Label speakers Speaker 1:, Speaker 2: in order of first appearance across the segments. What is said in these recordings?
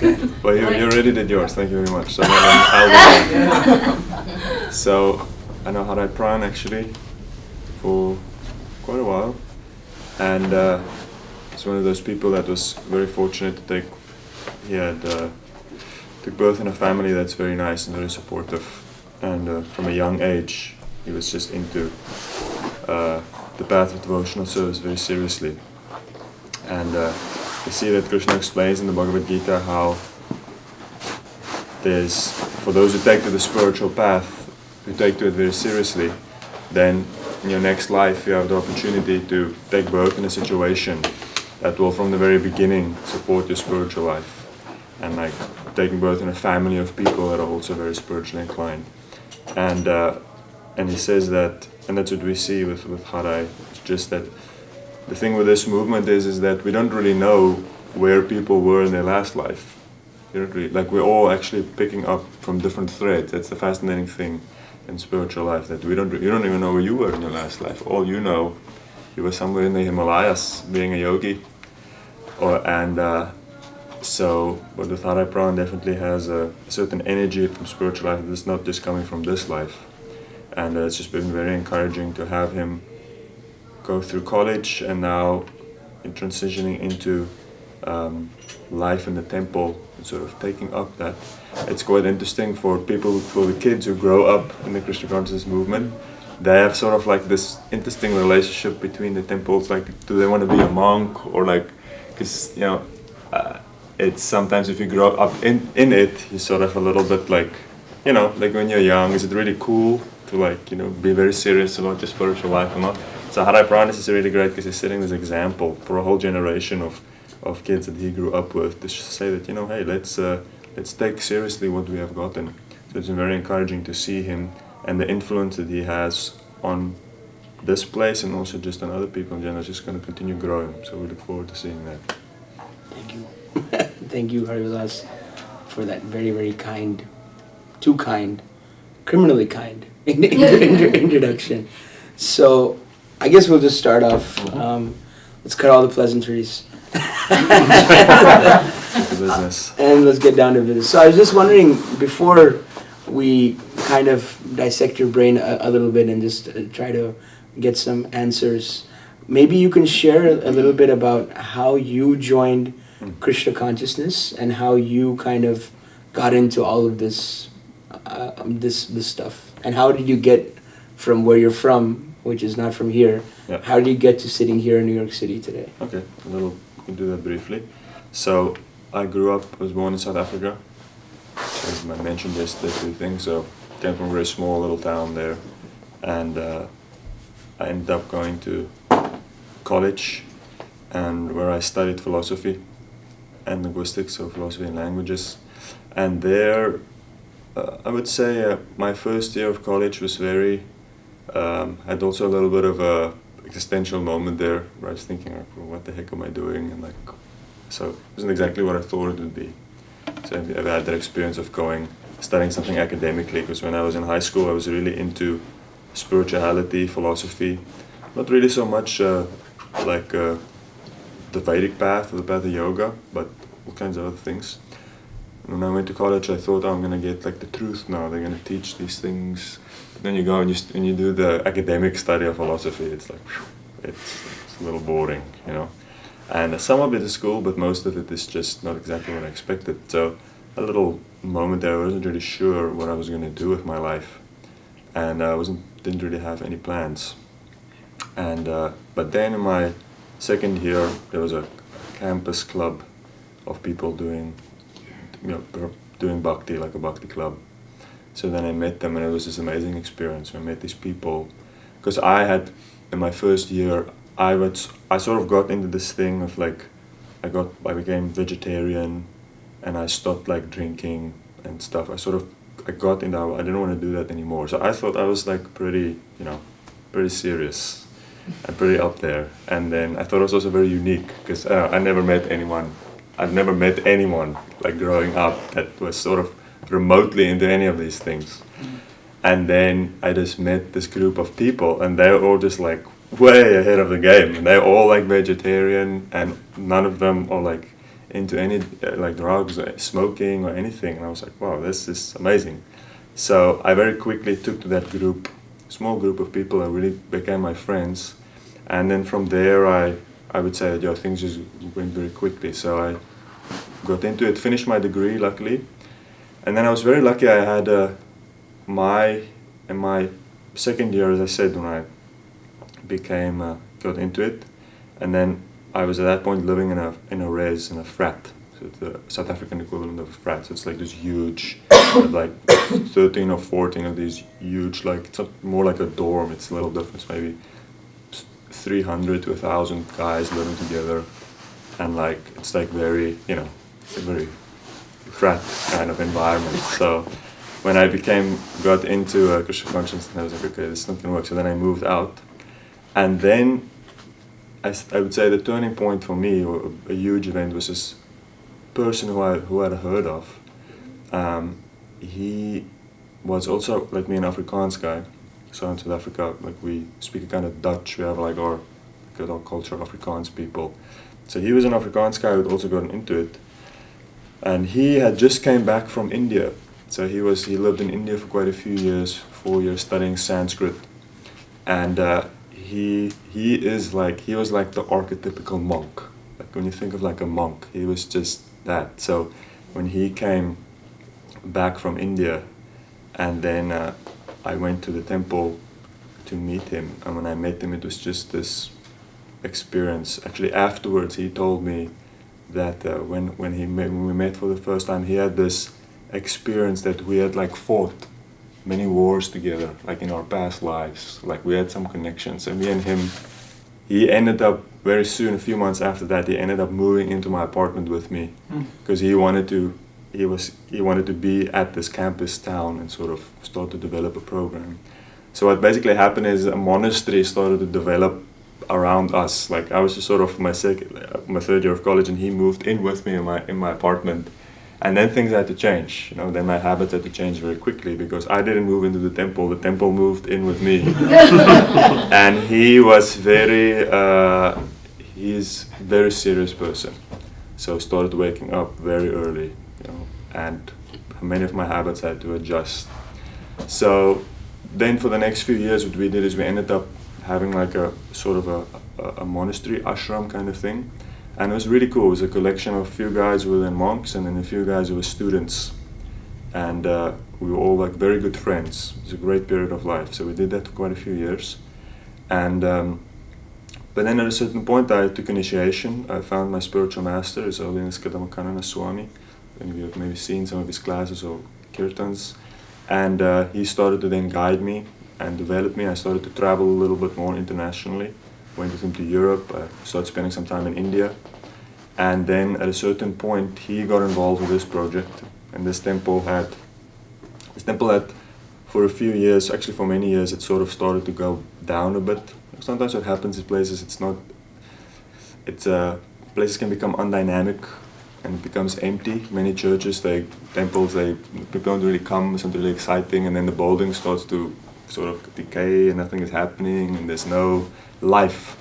Speaker 1: Okay.
Speaker 2: Well, you already did yours. Thank you very much. So I'll do So I know Hadai Prana actually for quite a while, and he's one of those people that was very fortunate to take. He had took birth in a family that's very nice and very supportive, and from a young age he was just into the path of devotional service very seriously. And you see that Krishna explains in the Bhagavad Gita how there's, for those who take to the spiritual path, who take to it very seriously, then in your next life you have the opportunity to take birth in a situation that will from the very beginning support your spiritual life. And like taking birth in a family of people that are also very spiritually inclined. And he says that, and that's what we see with Hadai, it's just that the thing with this movement is that we don't really know where people were in their last life. You don't really, like we're all actually picking up from different threads. That's the fascinating thing in spiritual life, that you don't even know where you were in your last life. All you know, you were somewhere in the Himalayas being a yogi. So, but with Hadai Prana definitely has a certain energy from spiritual life that's not just coming from this life. And it's just been very encouraging to have him go through college and now in transitioning into life in the temple and sort of taking up that. It's quite interesting for the kids who grow up in the Krishna consciousness movement. They have sort of like this interesting relationship between the temples, like do they want to be a monk or like, because it's sometimes if you grow up in it, you're sort of a little bit like, like when you're young, is it really cool to like, be very serious about your spiritual life or not? So Hadai Prana is really great because he's setting this example for a whole generation of kids that he grew up with to say that, hey, let's take seriously what we have gotten. So it's been very encouraging to see him and the influence that he has on this place and also just on other people in general is just going to continue growing. So we look forward to seeing that.
Speaker 1: Thank you. Thank you, Hari Vilas, for that very, very kind, too kind, criminally kind introduction. So I guess we'll just start off. Let's cut all the pleasantries.
Speaker 2: Business.
Speaker 1: And let's get down to business. So I was just wondering, before we kind of dissect your brain a little bit and just try to get some answers, maybe you can share a little bit about how you joined Krishna consciousness and how you kind of got into all of this this stuff, and how did you get from where you're from, which is not from here, how did you get to sitting here in New York City today?
Speaker 2: Okay, we can do that briefly. So I was born in South Africa, as I mentioned yesterday, two things. So came from a very small little town there, and I ended up going to college, and where I studied philosophy and linguistics, so philosophy and languages. And there, I would say my first year of college was very, had also a little bit of a existential moment there, where I was thinking, like, well, what the heck am I doing? And like, so it wasn't exactly what I thought it would be. So I've had that experience of studying something academically, because when I was in high school, I was really into spirituality, philosophy, not really so much the Vedic path or the path of yoga, but all kinds of other things. When I went to college, I thought, I'm going to get like the truth now. They're going to teach these things. But then you go and you do the academic study of philosophy. It's like, it's a little boring, And some of it is cool, but most of it is just not exactly what I expected. So a little moment there, I wasn't really sure what I was going to do with my life, and I didn't really have any plans. And but then in my second year, there was a campus club of people doing bhakti, like a bhakti club. So then I met them, and it was this amazing experience. I met these people, because in my first year, I sort of got into this thing of like, I became vegetarian, and I stopped like drinking and stuff. I got into, I didn't want to do that anymore. So I thought I was like pretty serious and pretty up there. And then I thought it was also very unique, because I've never met anyone like growing up that was sort of remotely into any of these things. And then I just met this group of people, and they were all just like way ahead of the game. And they're all like vegetarian, and none of them are like into any like drugs, smoking, or anything. And I was like, wow, this is amazing. So I very quickly took to that group, small group of people that really became my friends. And then from there, I would say that things just went very quickly. So I got into it, finished my degree, luckily. And then I was very lucky. I had in my second year, as I said, when I got into it. And then I was at that point living in a frat. So the South African equivalent of a frat. So it's like this huge, like 13 or 14 of these huge, like it's not more like a dorm. It's a little different. Maybe 300 to 1,000 guys living together, and like it's like very, it's a very frat kind of environment. So when I got into Christian conscience, I was like, okay, this is not gonna work. So then I moved out, and then I would say the turning point for me, or a huge event, was this person who I had heard of. He was also, like me, an Afrikaans guy. So in South Africa, like we speak a kind of Dutch. We have like our culture of Afrikaans people. So he was an Afrikaans guy who'd also gotten into it, and he had just came back from India. So he lived in India for quite a few years, 4 years studying Sanskrit, and he was like the archetypical monk. Like when you think of like a monk, he was just that. So when he came back from India, and then I went to the temple to meet him, and when I met him, it was just this experience. Actually, afterwards, he told me that when we met for the first time, he had this experience that we had like fought many wars together, like in our past lives. Like we had some connections, and me and him, he ended up very soon, a few months after that, he ended up moving into my apartment with me because he wanted to be at this campus town and sort of start to develop a program. So what basically happened is a monastery started to develop around us. Like I was just sort of my third year of college, and he moved in with me in my apartment. And then things had to change, then my habits had to change very quickly because I didn't move into the temple moved in with me. And he was he's a very serious person. So started waking up very early, and many of my habits had to adjust. So then for the next few years, what we did is we ended up having like a sort of a monastery ashram kind of thing. And it was really cool. It was a collection of a few guys who were then monks, and then a few guys who were students. And we were all like very good friends. It was a great period of life. So we did that for quite a few years. And but then at a certain point, I took initiation. I found my spiritual master, is Holiness Kadamakanana Swami. And you have maybe seen some of his classes or kirtans. And he started to then guide me and develop me. I started to travel a little bit more internationally. Went with him to Europe, started spending some time in India, and then at a certain point he got involved with this project, and this temple had for a few years, actually for many years, it sort of started to go down a bit. Sometimes what happens in places, places can become undynamic and it becomes empty. Many churches, temples, people don't really come, it's not really exciting, and then the building starts to sort of decay and nothing is happening and there's no life.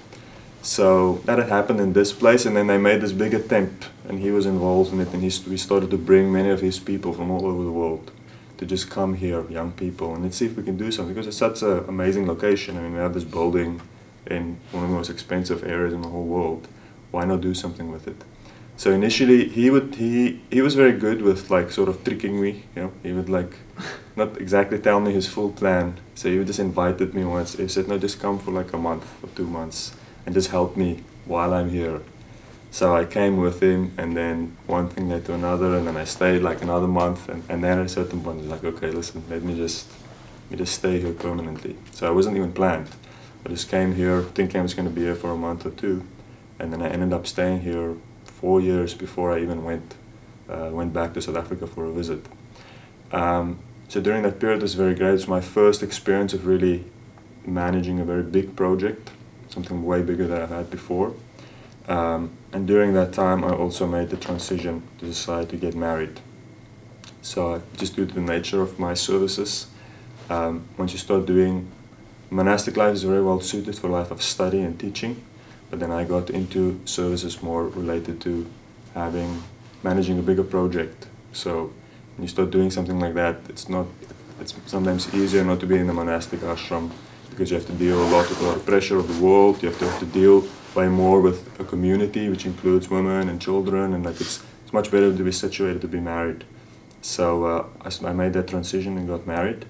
Speaker 2: So that had happened in this place, and then they made this big attempt, and he was involved in it, and we started to bring many of his people from all over the world to just come here, young people, and let's see if we can do something, because it's such an amazing location. I mean, we have this building in one of the most expensive areas in the whole world. Why not do something with it? So initially he was very good with like sort of tricking me, he would like not exactly tell me his full plan. So he just invited me once. He said, no, just come for like a month or 2 months and just help me while I'm here. So I came with him, and then one thing led to another, and then I stayed like another month, and then at a certain point I was like, okay, listen, let me just stay here permanently. So I wasn't even planned. I just came here thinking I was going to be here for a month or two, and then I ended up staying here 4 years before I even went back to South Africa for a visit. So during that period, it was very great. It was my first experience of really managing a very big project, something way bigger than I've had before. And during that time, I also made the transition to decide to get married. So just due to the nature of my services, once you start doing, monastic life is very well suited for a life of study and teaching, but then I got into services more related to having managing a bigger project. So when you start doing something like that, it's sometimes easier not to be in the monastic ashram, because you have to deal a lot with a lot of pressure of the world. You have to deal way more with a community, which includes women and children, and like it's much better to be situated to be married. So I made that transition and got married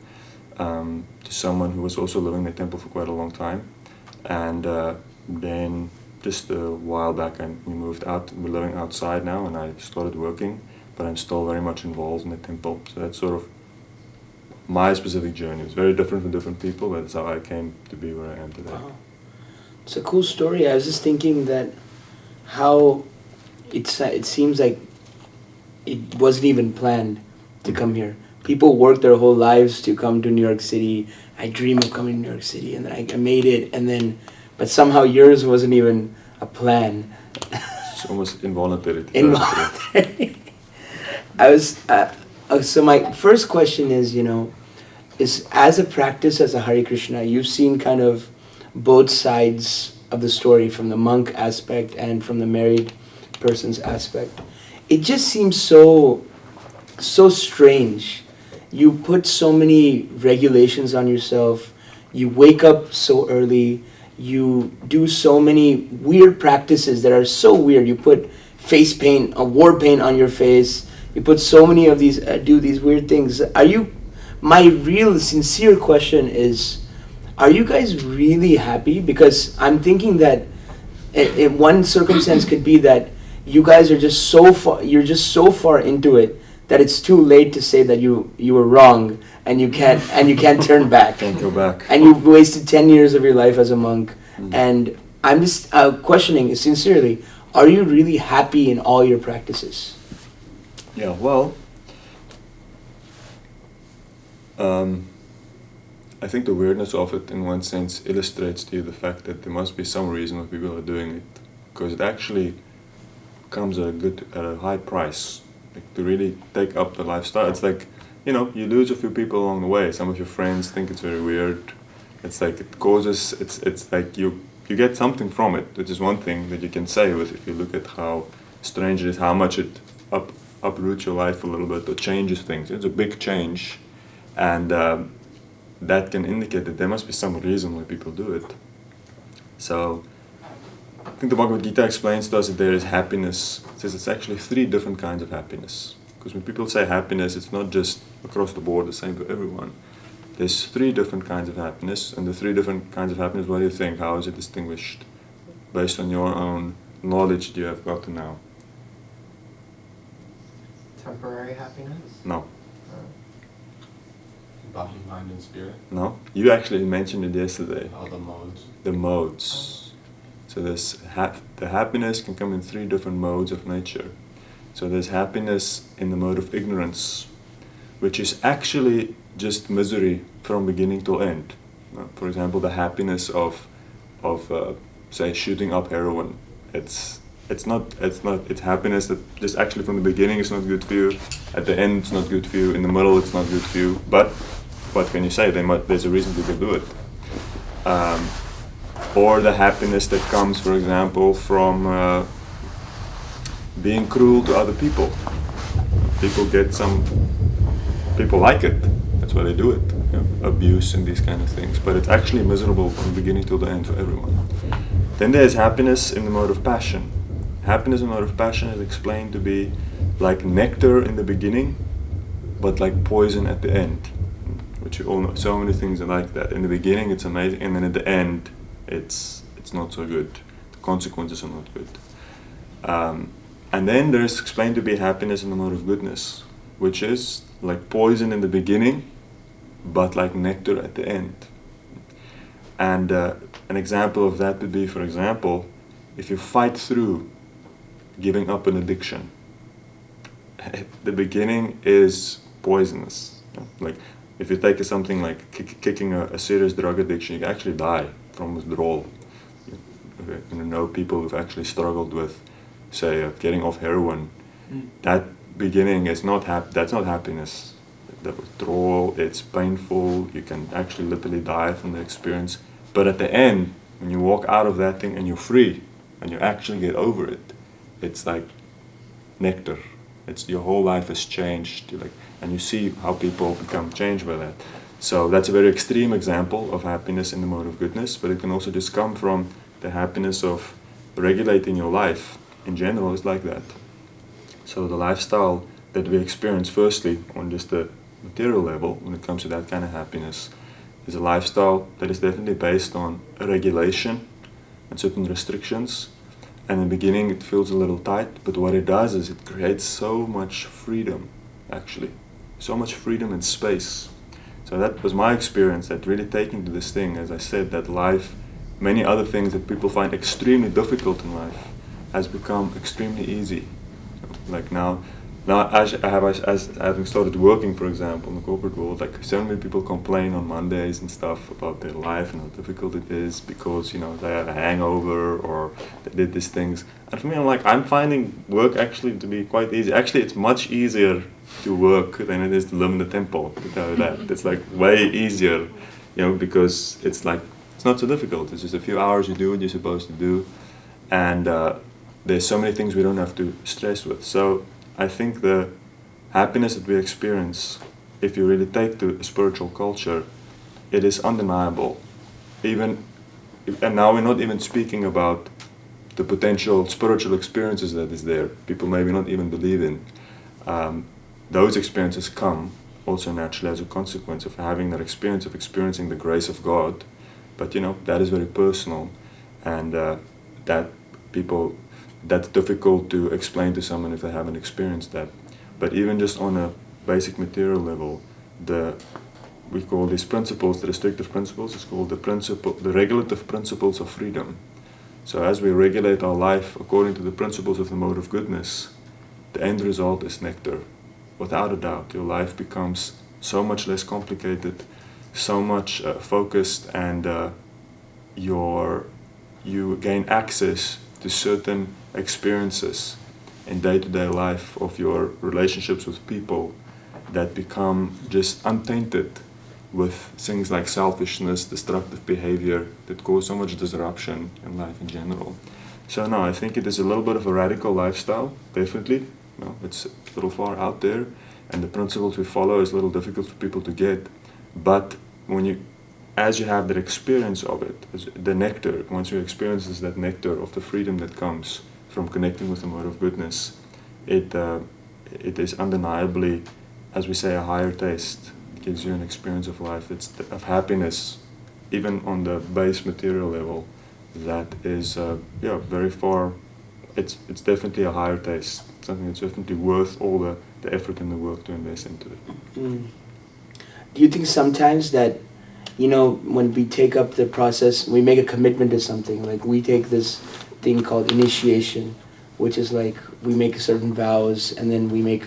Speaker 2: to someone who was also living in the temple for quite a long time, and then just a while back we moved out. We're living outside now, and I started working, but I'm still very much involved in the temple. So that's sort of my specific journey. It's very different from different people, but that's how I came to be where I am today.
Speaker 1: Wow. It's a cool story. I was just thinking that how it seems like it wasn't even planned to come here. People work their whole lives to come to New York City. I dream of coming to New York City, and then I made it, and then, but somehow yours wasn't even a plan.
Speaker 2: It's almost involuntary.
Speaker 1: Involuntary. So my first question is, is as a practice as a Hare Krishna, you've seen kind of both sides of the story, from the monk aspect and from the married person's aspect. It just seems so strange. You put so many regulations on yourself. You wake up so early. You do so many weird practices that are so weird. You put face paint, war paint on your face. You put so many of these, do these weird things. My real sincere question is, are you guys really happy? Because I'm thinking that one circumstance could be that you guys are just so far into it that it's too late to say that you were wrong, and you can't turn back.
Speaker 2: Can't go back.
Speaker 1: And you've wasted 10 years of your life as a monk. And I'm just questioning sincerely, are you really happy in all your practices?
Speaker 2: Yeah, well, I think the weirdness of it, in one sense, illustrates to you the fact that there must be some reason why people are doing it, because it actually comes at a high price. Like, to really take up the lifestyle, it's like, you lose a few people along the way. Some of your friends think it's very weird. It's like it's like you get something from it, which is one thing that you can say with, if you look at how strange it is, how much it uproots your life a little bit or changes things. It's a big change, and that can indicate that there must be some reason why people do it. So I think the Bhagavad Gita explains to us that there is happiness. It says it's actually 3 different kinds of happiness. Because when people say happiness, it's not just across the board the same for everyone. There's 3 different kinds of happiness, and the 3 different kinds of happiness, what do you think? How is it distinguished based on your own knowledge that you have gotten now?
Speaker 3: Temporary happiness?
Speaker 2: No.
Speaker 3: Body, mind, and spirit?
Speaker 2: No? You actually mentioned it yesterday.
Speaker 3: Oh, the modes.
Speaker 2: The modes. So there's the happiness can come in 3 different modes of nature. So there's happiness in the mode of ignorance, which is actually just misery from beginning till end. For example, the happiness of say shooting up heroin. It's happiness that just actually from the beginning it's not good for you, at the end it's not good for you, in the middle it's not good for you. But what can you say? There's a reason to do it. Or the happiness that comes, for example, from being cruel to other people. People like it. That's why they do it. Abuse and these kind of things. But it's actually miserable from the beginning till the end for everyone. Then there's happiness in the mode of passion. Happiness in the mode of passion is explained to be like nectar in the beginning, but like poison at the end. Which you all know. So many things are like that. In the beginning it's amazing, and then at the end it's not so good. The consequences are not good. And then there's explained to be happiness in the mode of goodness, which is like poison in the beginning, but like nectar at the end. And an example of that would be, for example, if you fight through giving up an addiction. The beginning is poisonous. Like if you take something like kicking a serious drug addiction, you can actually die from withdrawal. You know people who've actually struggled with, say, getting off heroin. That beginning is that's not happiness. The withdrawal, it's painful. You can actually literally die from the experience. But at the end, when you walk out of that thing and you're free, and you actually get over it, it's like nectar. It's your whole life has changed. And you see how people become changed by that. So that's a very extreme example of happiness in the mode of goodness, but it can also just come from the happiness of regulating your life in general is like that. So the lifestyle that we experience firstly on just the material level when it comes to that kind of happiness is a lifestyle that is definitely based on a regulation and certain restrictions. And in the beginning it feels a little tight, but what it does is it creates so much freedom, actually. So much freedom and space. So that was my experience, that really taking to this thing, as I said, that life, many other things that people find extremely difficult in life, has become extremely easy. Like now as having started working, for example, in the corporate world, like so many people complain on Mondays and stuff about their life and how difficult it is because, they had a hangover or they did these things. And for me, I'm finding work actually to be quite easy. Actually, it's much easier to work than it is to live in the temple. To tell you that. It's like way easier, because it's not so difficult. It's just a few hours you do what you're supposed to do. And there's so many things we don't have to stress with. So I think the happiness that we experience, if you really take to a spiritual culture, it is undeniable. And now we're not even speaking about the potential spiritual experiences that is there. People maybe not even believe in. Those experiences come also naturally as a consequence of having that experience of experiencing the grace of God. But that is very personal, and that's difficult to explain to someone if they haven't experienced that. But even just on a basic material level, we call these principles, the restrictive principles, it's called the regulative principles of freedom. So as we regulate our life according to the principles of the mode of goodness, the end result is nectar. Without a doubt, your life becomes so much less complicated, so much focused, and you gain access to certain experiences in day-to-day life of your relationships with people that become just untainted with things like selfishness, destructive behavior that cause so much disruption in life in general. So no, I think it is a little bit of a radical lifestyle, definitely. It's a little far out there, and the principles we follow is a little difficult for people to get. But as you have that experience of it, the nectar, once you experience that nectar of the freedom that comes from connecting with the mode of goodness, it is undeniably, as we say, a higher taste. It gives you an experience of life of happiness, even on the base material level, that is very far. It's definitely a higher taste, something that's definitely worth all the effort and the work to invest into it.
Speaker 1: Mm. Do you think sometimes that, when we take up the process, we make a commitment to something, like we take this thing called initiation, which is like we make certain vows, and then we make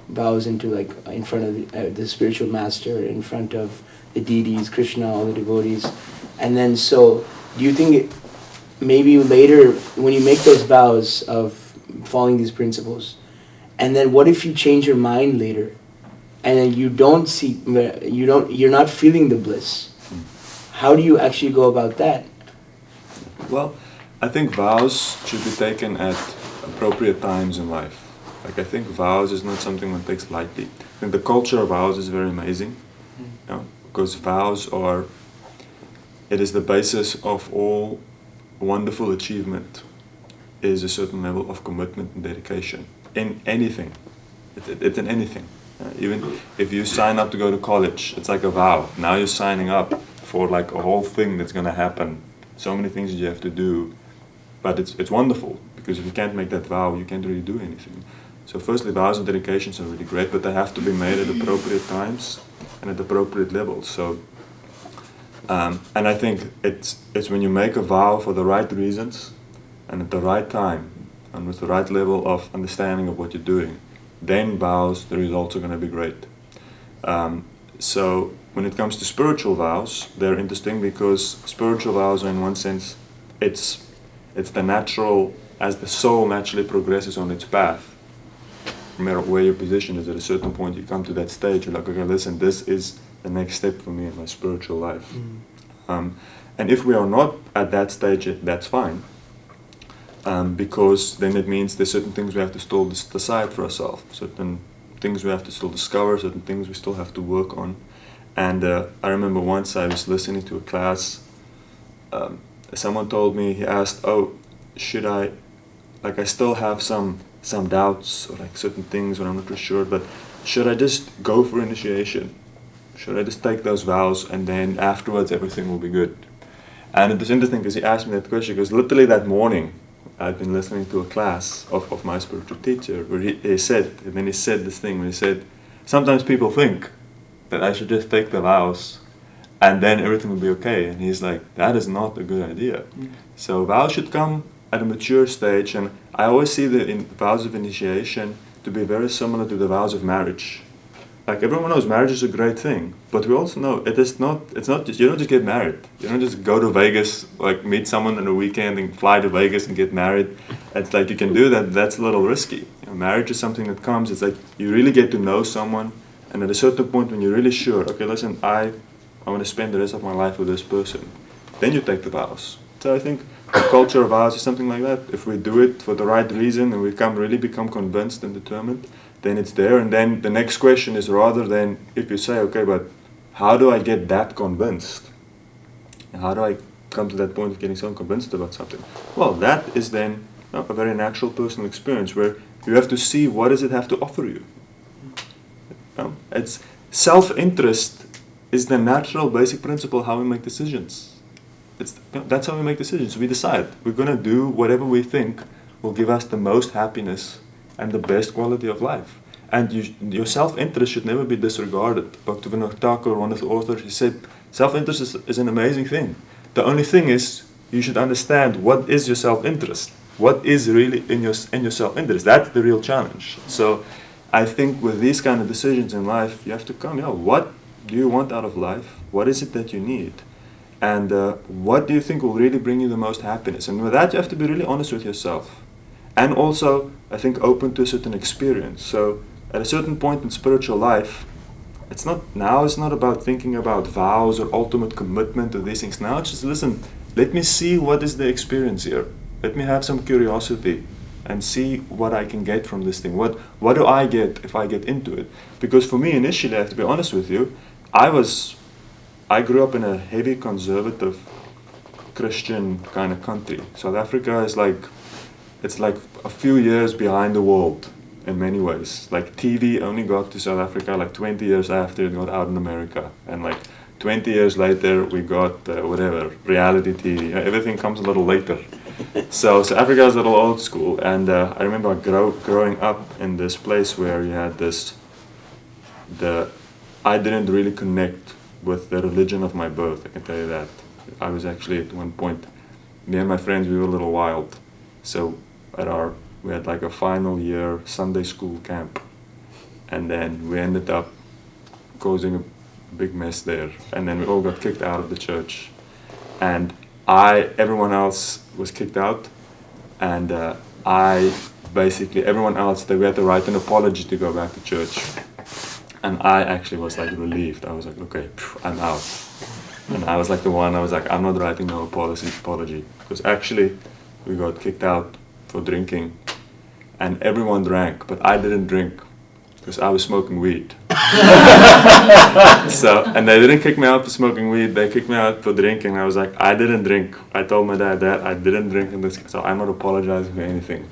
Speaker 1: vows into in front of the spiritual master, in front of the deities, Krishna, all the devotees, and then so do you think maybe later when you make those vows of following these principles, and then what if you change your mind later, and then you're not feeling the bliss? How do you actually go about that?
Speaker 2: Well, I think vows should be taken at appropriate times in life. I think vows is not something one takes lightly. I think the culture of vows is very amazing, because vows it is the basis of all wonderful achievement, is a certain level of commitment and dedication in anything. It's in anything. Even if you sign up to go to college, it's like a vow. Now you're signing up for a whole thing that's going to happen. So many things that you have to do, but it's wonderful, because if you can't make that vow, you can't really do anything. So firstly, vows and dedications are really great, but they have to be made at appropriate times and at appropriate levels. So, and I think it's when you make a vow for the right reasons and at the right time and with the right level of understanding of what you're doing, then vows, the results are going to be great. So when it comes to spiritual vows, they're interesting because spiritual vows are, in one sense, it's the natural, as the soul naturally progresses on its path. No matter where your position is, at a certain point you come to that stage, you're like, okay, listen, this is the next step for me in my spiritual life. And if we are not at that stage, that's fine. because then it means there's certain things we have to still decide for ourselves, certain things we have to still discover, certain things we still have to work on. And I remember once I was listening to a class, someone told me, he asked, oh, should I, like I still have some doubts or like certain things when I'm not really sure, but should I just go for initiation? Should I just take those vows and then afterwards everything will be good? And it was interesting because he asked me that question because literally that morning I'd been listening to a class of my spiritual teacher where he said, and then he said this thing where he said, sometimes people think that I should just take the vows and then everything will be okay. And he's like, that is not a good idea. So vows should come at a mature stage, and I always see the vows of initiation to be very similar to the vows of marriage. Like everyone knows marriage is a great thing, but we also know it's not just, you don't just get married. You don't just go to Vegas, like meet someone on a weekend and fly to Vegas and get married. It's like you can do that, that's a little risky. You know, marriage is something that comes, it's like you really get to know someone, and at a certain point when you're really sure, okay, listen, I want to spend the rest of my life with this person, then you take the vows. So I think the culture of vows is something like that. If we do it for the right reason and we really become convinced and determined, then it's there. And then the next question is, rather than if you say, okay, but how do I get that convinced? How do I come to that point of getting so convinced about something? Well, that is then a very natural personal experience where you have to see what does it have to offer you. It's self-interest is the natural basic principle how we make decisions. That's how we make decisions. We decide we're going to do whatever we think will give us the most happiness and the best quality of life. And your self-interest should never be disregarded. Bhaktivinoda Thakur, one of the authors, he said, self-interest is an amazing thing. The only thing is, you should understand what is your self-interest. What is really in your self-interest. That's the real challenge. So I think with these kind of decisions in life, you have to come, what do you want out of life? What is it that you need? And what do you think will really bring you the most happiness? And with that, you have to be really honest with yourself. And also, I think, open to a certain experience. So at a certain point in spiritual life, it's not about thinking about vows or ultimate commitment to these things. Now it's just, listen, let me see what is the experience here. Let me have some curiosity and see what I can get from this thing. What do I get if I get into it? Because for me, initially, I have to be honest with you, I grew up in a heavy conservative Christian kind of country. South Africa is it's like a few years behind the world in many ways. Like TV only got to South Africa like 20 years after it got out in America. And like 20 years later, we got reality TV. Everything comes a little later. So South Africa is a little old school. And I remember growing up in this place where you had I didn't really connect with the religion of my birth, I can tell you that. I was actually at one point, me and my friends, we were a little wild. So we had like a final year Sunday school camp, and then we ended up causing a big mess there, and then we all got kicked out of the church, and everyone else was kicked out, and everyone else, we had to write an apology to go back to church. And I actually was like relieved. I was like, okay, I'm out. And I was like I'm not writing no apology. Because actually, we got kicked out for drinking. And everyone drank, but I didn't drink. Because I was smoking weed. And they didn't kick me out for smoking weed, they kicked me out for drinking. I was like, I didn't drink. I told my dad that I didn't drink, so I'm not apologizing for anything.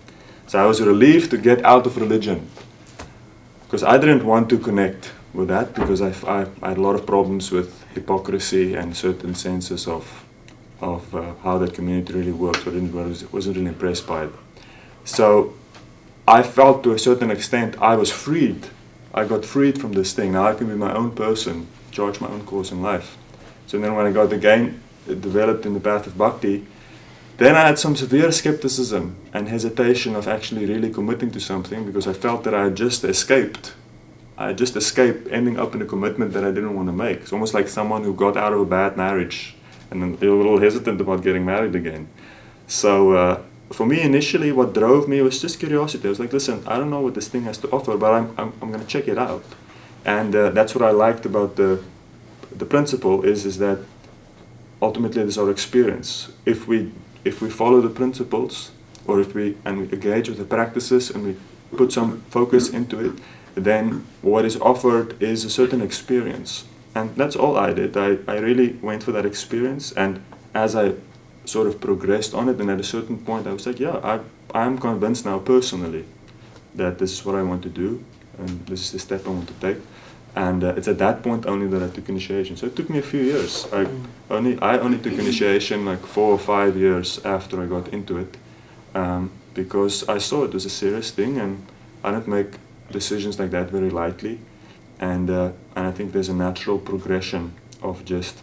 Speaker 2: So I was relieved to get out of religion. Because I didn't want to connect with that, because I had a lot of problems with hypocrisy and certain senses of how that community really works. I wasn't really impressed by it. So I felt to a certain extent I was freed. I got freed from this thing. Now I can be my own person, charge my own course in life. So then when I got developed in the path of bhakti, then I had some severe skepticism and hesitation of actually really committing to something, because I felt that I had just escaped. I had just escaped ending up in a commitment that I didn't want to make. It's almost like someone who got out of a bad marriage and then a little hesitant about getting married again. So for me initially, what drove me was just curiosity. I was like, listen, I don't know what this thing has to offer, but I'm going to check it out. And that's what I liked about the principle is that ultimately it is our experience. If we follow the principles, or if we engage with the practices and we put some focus into it, then what is offered is a certain experience. And that's all I did. I really went for that experience, and as I sort of progressed on it, and at a certain point I was like, yeah, I'm convinced now personally that this is what I want to do, and this is the step I want to take. And it's at that point only that I took initiation. So it took me a few years. I only took initiation like 4 or 5 years after I got into it, because I saw it was a serious thing, and I don't make decisions like that very lightly. And I think there's a natural progression of just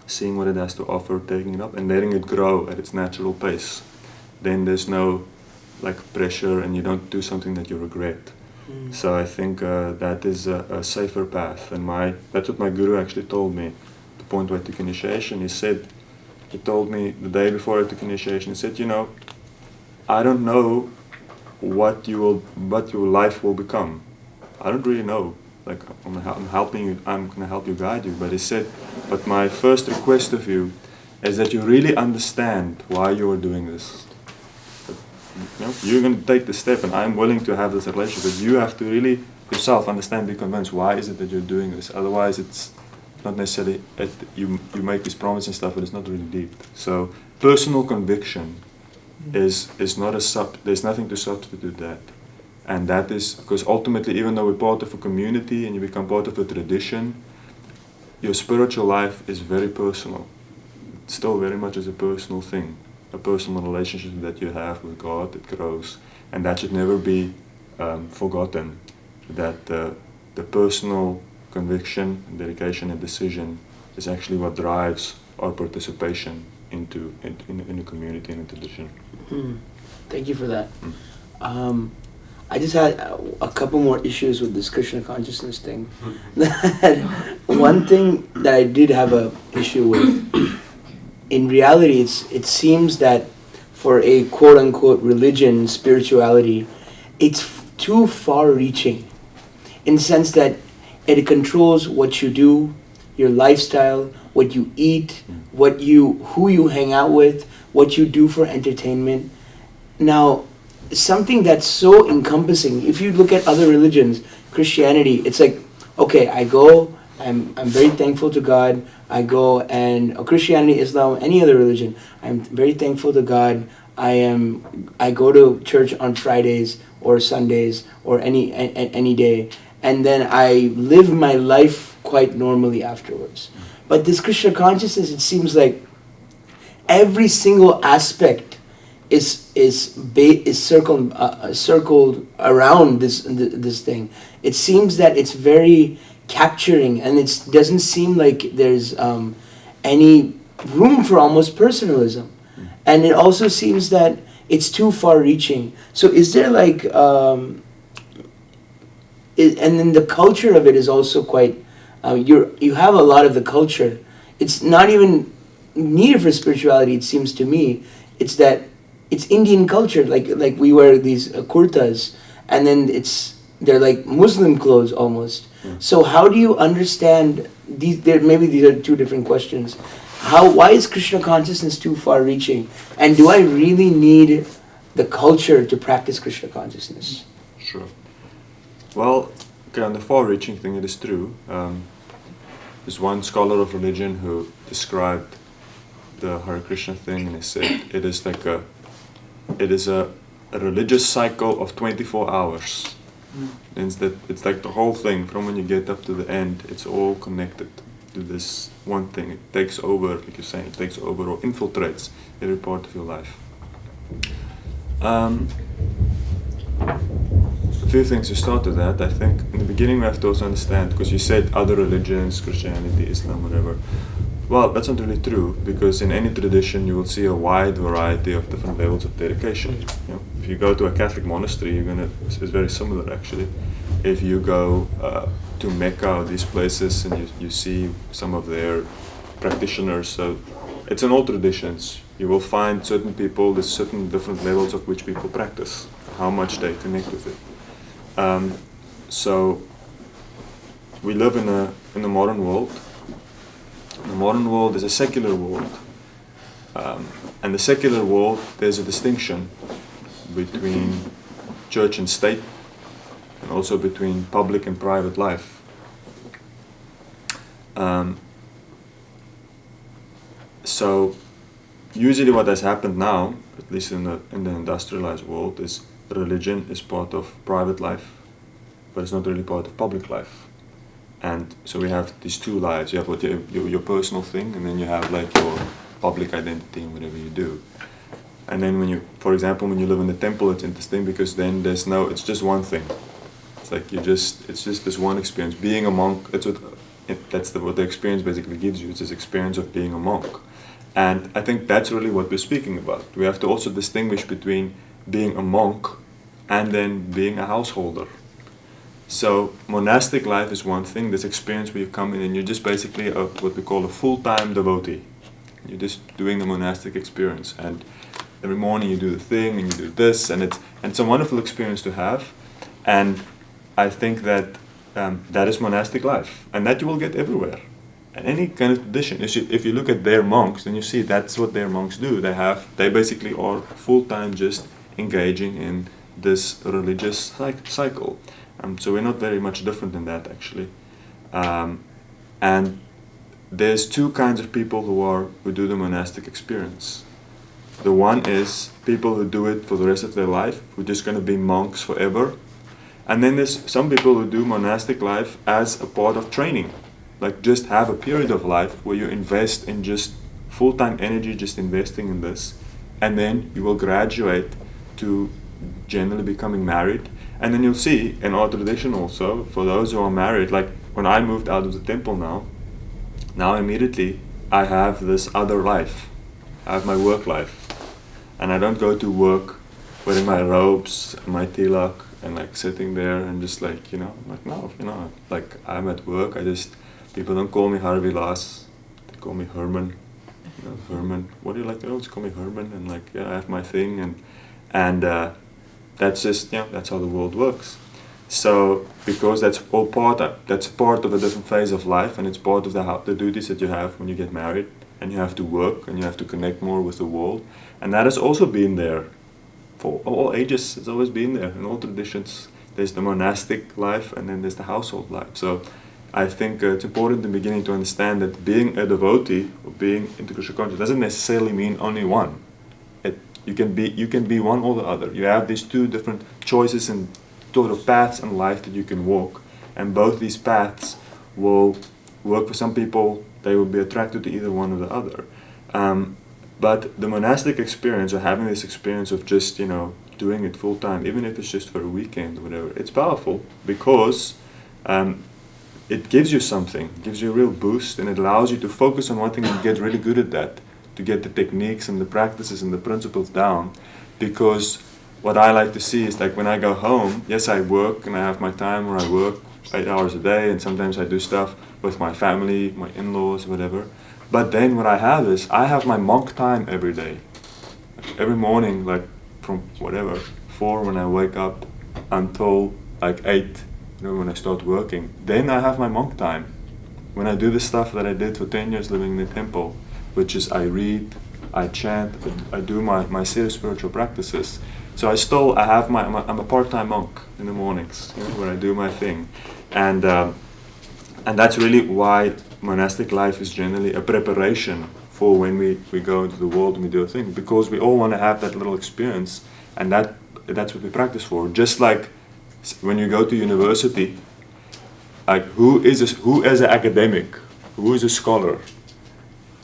Speaker 2: seeing what it has to offer, taking it up, and letting it grow at its natural pace. Then there's no like pressure, and you don't do something that you regret. So I think that is a safer path, and that's what my guru actually told me. The point where I took initiation, he told me the day before I took initiation, he said, you know, I don't know what your life will become. I don't really know. Like I'm gonna help you, guide you. But he said, but my first request of you is that you really understand why you are doing this. You know, you're going to take the step, and I'm willing to have this relationship, but you have to really yourself understand, be convinced, why is it that you're doing this? Otherwise, it's not necessarily, you make this promise and stuff, but it's not really deep. So personal conviction is not there's nothing to substitute that. And that is, because ultimately, even though we're part of a community and you become part of a tradition, your spiritual life is very personal. It still very much is a personal thing. A personal relationship that you have with God, it grows, and that should never be forgotten. That the personal conviction, dedication, and decision is actually what drives our participation in a community and a tradition.
Speaker 1: Thank you for that. I just had a couple more issues with this Krishna consciousness thing. One thing that I did have a issue with. In reality, it seems that for a quote-unquote religion, spirituality, it's too far-reaching in the sense that it controls what you do, your lifestyle, what you eat, who you hang out with, what you do for entertainment. Now, something that's so encompassing, if you look at other religions, Christianity, it's like, okay, I go, I'm very thankful to God. I go and Christianity, Islam, any other religion, I'm very thankful to God. I go to church on Fridays or Sundays or any day, and then I live my life quite normally afterwards. But this Krishna consciousness, it seems like every single aspect is circled around this thing. It seems that it's very capturing, and it doesn't seem like there's any room for almost personalism, and it also seems that it's too far-reaching. So is there like and then the culture of it is also quite you have a lot of the culture. It's not even needed for spirituality, it seems to me. It's that it's Indian culture, like we wear these kurtas, and then they're like Muslim clothes almost. So how do you understand these? Maybe these are two different questions. Why is Krishna consciousness too far-reaching? And do I really need the culture to practice Krishna consciousness?
Speaker 2: Sure. Well, okay, on the far-reaching thing, it is true. There's one scholar of religion who described the Hare Krishna thing, and he said it is a religious cycle of 24 hours. Means that it's like the whole thing, from when you get up to the end, it's all connected to this one thing. It takes over, like you're saying, it takes over or infiltrates every part of your life. A few things to start with that. I think in the beginning we have to also understand, because you said other religions, Christianity, Islam, whatever. Well, that's not really true, because in any tradition you will see a wide variety of different levels of dedication. You know, if you go to a Catholic monastery, it's very similar actually. If you go to Mecca or these places and you see some of their practitioners, so it's in all traditions. You will find certain people, there's certain different levels of which people practice, how much they connect with it. So we live in a modern world. The modern world is a secular world, And the secular world, there's a distinction between church and state, and also between public and private life. So usually what has happened now, at least in the industrialized world, is religion is part of private life, but it's not really part of public life. And so we have these two lives. You have what your personal thing, and then you have like your public identity and whatever you do. And then when you, for example, when you live in the temple, it's interesting because then there's no, it's just one thing. It's like it's just this one experience. Being a monk, that's what the experience basically gives you. It's this experience of being a monk. And I think that's really what we're speaking about. We have to also distinguish between being a monk and then being a householder. So monastic life is one thing, this experience where you come in and you're just basically what we call a full-time devotee. You're just doing the monastic experience, and every morning you do the thing and you do this, and it's a wonderful experience to have. And I think that that is monastic life, and that you will get everywhere. And any kind of tradition, if you look at their monks, then you see that's what their monks do. They basically are full-time just engaging in this religious cycle. So we're not very much different in that, actually. And there's two kinds of people who do the monastic experience. The one is people who do it for the rest of their life, who are just going to be monks forever. And then there's some people who do monastic life as a part of training. Like just have a period of life where you invest in just full-time energy, just investing in this. And then you will graduate to generally becoming married. And then you'll see in our tradition also, for those who are married, like when I moved out of the temple now immediately I have this other life. I have my work life. And I don't go to work wearing my robes, my tilak, and like sitting there and just like, like I'm at work. People don't call me Hari Vilas, they call me Herman. Herman, what do you like? They always call me Herman, and like, yeah, I have my thing, and that's just, that's how the world works. So, because that's part of a different phase of life, and it's part of the duties that you have when you get married, and you have to work, and you have to connect more with the world, and that has also been there for all ages. It's always been there in all traditions. There's the monastic life, and then there's the household life. So, I think it's important in the beginning to understand that being a devotee or being into Krishna consciousness doesn't necessarily mean only one. You can be one or the other. You have these two different choices and sort of paths in life that you can walk, and both these paths will work for some people. They will be attracted to either one or the other. But the monastic experience, or having this experience of just doing it full time, even if it's just for a weekend or whatever, it's powerful because it gives you something, it gives you a real boost, and it allows you to focus on one thing and get really good at that, to get the techniques and the practices and the principles down. Because what I like to see is like when I go home, yes, I work and I have my time where I work 8 hours a day, and sometimes I do stuff with my family, my in-laws, whatever. But then what I have is I have my monk time every day. Every morning, like from whatever, 4 when I wake up until like 8 when I start working. Then I have my monk time. When I do the stuff that I did for 10 years living in the temple, which is I read, I chant, I do my serious spiritual practices. So I'm a part-time monk in the mornings, where I do my thing. And that's really why monastic life is generally a preparation for when we go into the world and we do a thing, because we all want to have that little experience, and that's what we practice for. Just like when you go to university, like who is an academic, who is a scholar?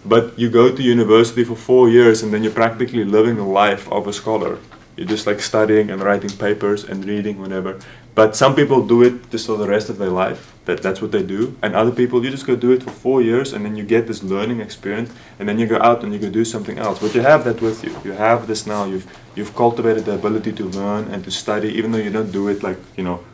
Speaker 2: But you go to university for 4 years and then you're practically living the life of a scholar. You're just like studying and writing papers and reading whatever. But some people do it just for the rest of their life. That's what they do. And other people, you just go do it for 4 years and then you get this learning experience, and then you go out and you go do something else. But you have that with you. You have this now. You've cultivated the ability to learn and to study, even though you don't do it like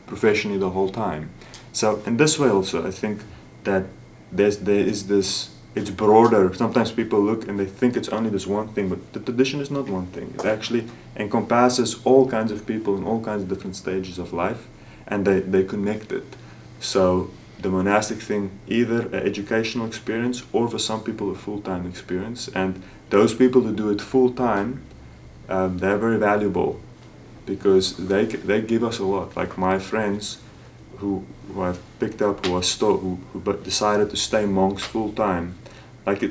Speaker 2: professionally the whole time. So in this way also, I think that there is this. It's broader. Sometimes people look and they think it's only this one thing, but the tradition is not one thing. It actually encompasses all kinds of people in all kinds of different stages of life, and they connect it. So the monastic thing either an educational experience or for some people a full-time experience. And those people who do it full-time, they're very valuable because they give us a lot. Like my friends who I've picked up who decided to stay monks full-time, like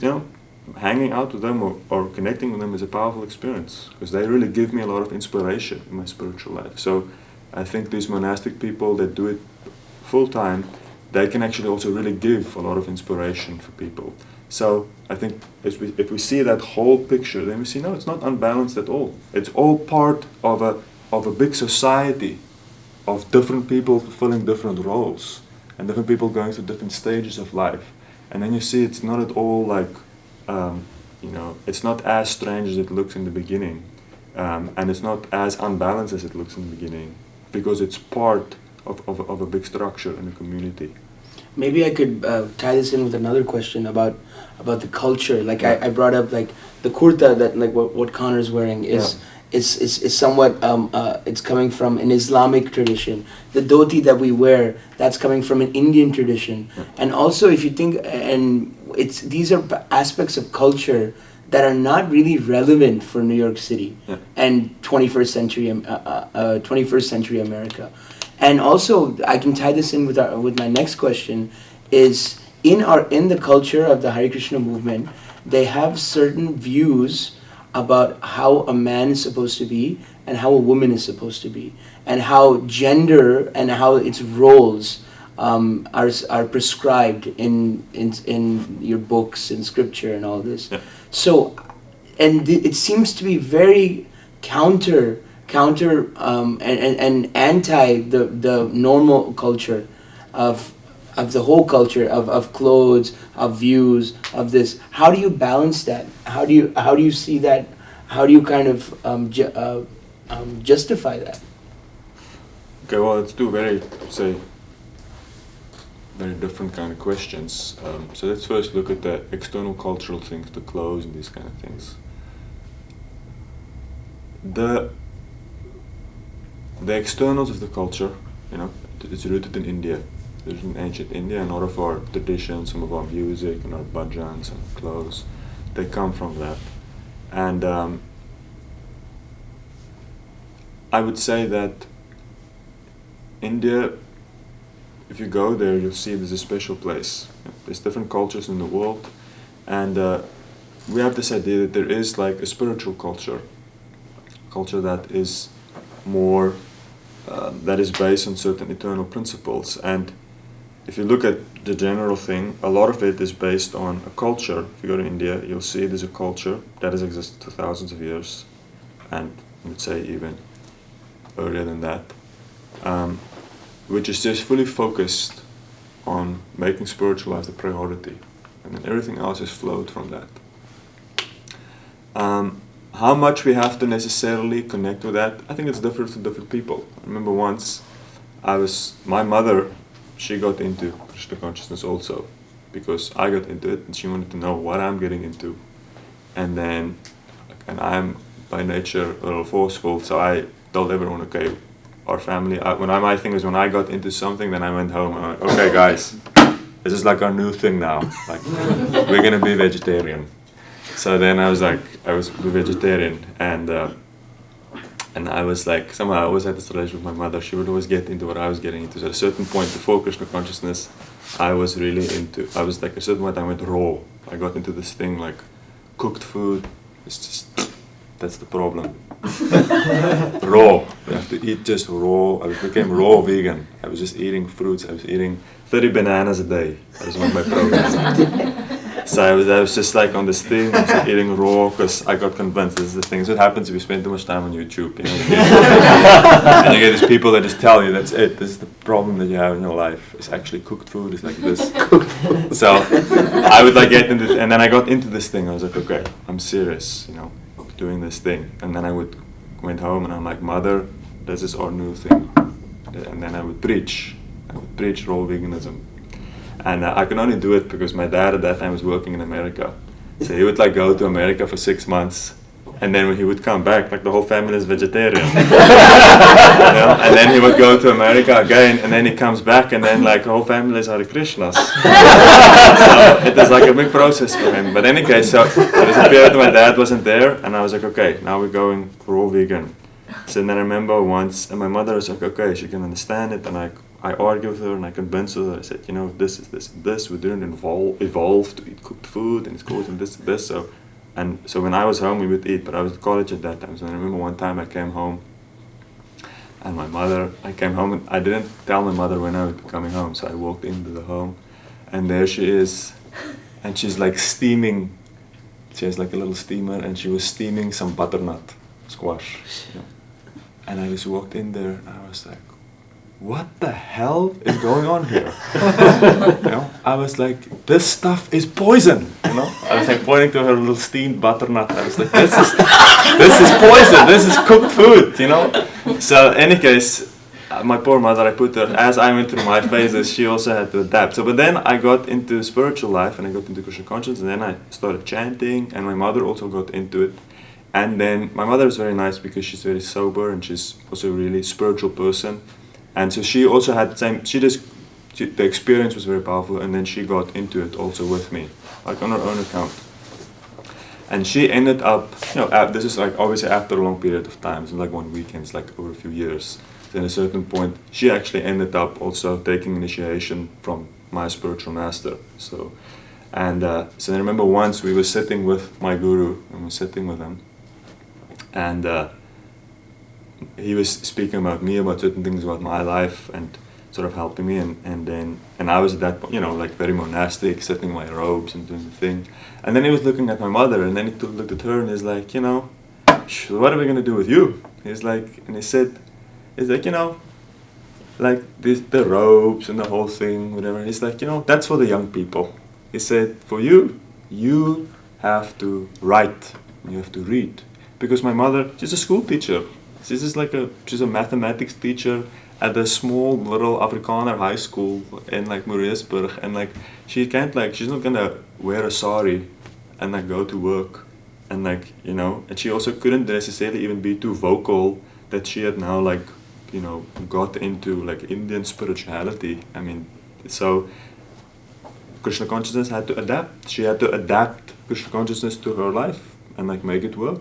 Speaker 2: hanging out with them or connecting with them is a powerful experience because they really give me a lot of inspiration in my spiritual life. So I think these monastic people that do it full-time, they can actually also really give a lot of inspiration for people. So I think if we see that whole picture, then we see, no, it's not unbalanced at all. It's all part of a big society of different people fulfilling different roles and different people going through different stages of life. And then you see it's not at all like, it's not as strange as it looks in the beginning. And it's not as unbalanced as it looks in the beginning because it's part of a big structure in a community.
Speaker 1: Maybe I could tie this in with another question about the culture. Like I brought up like the kurta that like what Connor's wearing is somewhat it's coming from an Islamic tradition. The dhoti that we wear, that's coming from an Indian tradition. And also if you think, and these are aspects of culture that are not really relevant for New York City and 21st century America. And also, I can tie this in with my next question, is in the culture of the Hare Krishna movement, they have certain views about how a man is supposed to be and how a woman is supposed to be, and how gender and how its roles are prescribed in your books and scripture and all this. Yeah. So, and it seems to be very counter and anti the normal culture of the whole culture of clothes, of views, of this. How do you balance that? How do you see that? How do you kind of justify that?
Speaker 2: Okay, well, it's two very different kind of questions. So let's first look at the external cultural things, the clothes and these kind of things. The externals of the culture, it's rooted in India. It's in ancient India, and a lot of our traditions, some of our music and our bhajans and clothes, they come from that. And I would say that India, if you go there, you'll see there's a special place. There's different cultures in the world, and we have this idea that there is like a spiritual culture that is more, that is based on certain eternal principles. And if you look at the general thing, a lot of it is based on a culture. If you go to India, you'll see there's a culture that has existed for thousands of years, and I would say even earlier than that, which is just fully focused on making spiritual life the priority, and then everything else is flowed from that. How much we have to necessarily connect with that, I think it's different for different people. I remember once, my mother, she got into Krishna consciousness also, because I got into it and she wanted to know what I'm getting into. And I'm by nature a little forceful, so I told everyone, okay, our family, my thing was when I got into something, then I went home and I went, okay guys, this is like our new thing now, like we're gonna be vegetarian. So then I was vegetarian, and I was like, somehow I always had this relation with my mother. She would always get into what I was getting into. So at a certain point before Krishna consciousness, I was like, at a certain point I went raw. I got into this thing like cooked food. It's just, that's the problem. Raw. You have to eat just raw. I became raw vegan. I was just eating fruits. I was eating 30 bananas a day. That was one of my programs. So I was just like on this thing, I was like eating raw because I got convinced this is the thing. This is what happens if you spend too much time on YouTube. And you get these people that just tell you that's it. This is the problem that you have in your life. It's actually cooked food. It's like this. So I would like get into, and then I got into this thing. I was like, okay, I'm serious, doing this thing. And then I went home and I'm like, Mother, this is our new thing. And then I would preach raw veganism. And I could only do it because my dad at that time was working in America. So he would like go to America for 6 months And then when he would come back, like the whole family is vegetarian. You know? And then he would go to America again, and then he comes back, and then like the whole family is Hare Krishnas. So it was like a big process for him. But in any case, so there was a period when my dad wasn't there, and I was like, okay, now we're going raw vegan. So then I remember once, and my mother was like, okay, she can understand it, and I argued with her and I convinced her. I said, you know, this is this and this. We didn't evolve to eat cooked food, and it's caused and this. So when I was home, we would eat, but I was at college at that time. So I remember one time I came home, and I came home, and I didn't tell my mother when I was coming home. So I walked into the home, and there she is, and she's like steaming. She has like a little steamer, and she was steaming some butternut squash. You know. And I just walked in there, and I was like, what the hell is going on here? You know, I was like, this stuff is poison. You know, I was like pointing to her little steamed butternut. I was like, this is poison. This is cooked food. You know. So, in any case, my poor mother, I put her, as I went through my phases, she also had to adapt. So, but then I got into spiritual life, and I got into Krishna consciousness, and then I started chanting, and my mother also got into it. And then my mother is very nice because she's very sober, and she's also a really spiritual person. And so she also had the same, the experience was very powerful, and then she got into it also with me, like on her own account. And she ended up, you know, this is like obviously after a long period of time, it's like one weekend, it's like over a few years. Then at a certain point, she actually ended up also taking initiation from my spiritual master. So I remember once we were sitting with my guru, and we were sitting with him, and he was speaking about me, about certain things about my life, and sort of helping me, and I was at that point, you know, like very monastic, sitting in my robes and doing the thing. And then he was looking at my mother, and then he looked at her, and he's like, you know, what are we gonna do with you? He's like, and he said, he's like, you know, like the robes and the whole thing, whatever. And he's like, you know, that's for the young people. He said, for you, you have to write, you have to read, because my mother, she's a school teacher. She's a mathematics teacher at a small little Afrikaner high school in like Moorreesburg, and like she's not gonna wear a sari and like go to work, and like, you know, and she also couldn't necessarily even be too vocal that she had now like, you know, got into like Indian spirituality. I mean, so Krishna consciousness had to adapt. She had to adapt Krishna consciousness to her life and like make it work.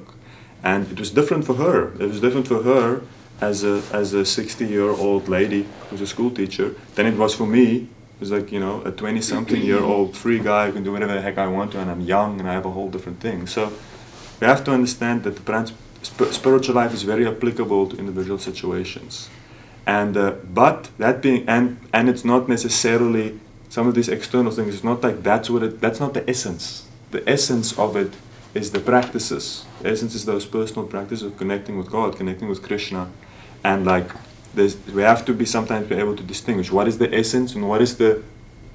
Speaker 2: And it was different for her. It was different for her as a 60-year-old lady who's a school teacher than it was for me. It was like, you know, a 20-something-year-old free guy who can do whatever the heck I want to, and I'm young and I have a whole different thing. So we have to understand that the spiritual life is very applicable to individual situations. And but that being, and it's not necessarily some of these external things. It's not like that's not the essence. The essence of it is the practices. The essence is those personal practices of connecting with God, connecting with Krishna, and like we have to sometimes be able to distinguish what is the essence and what is the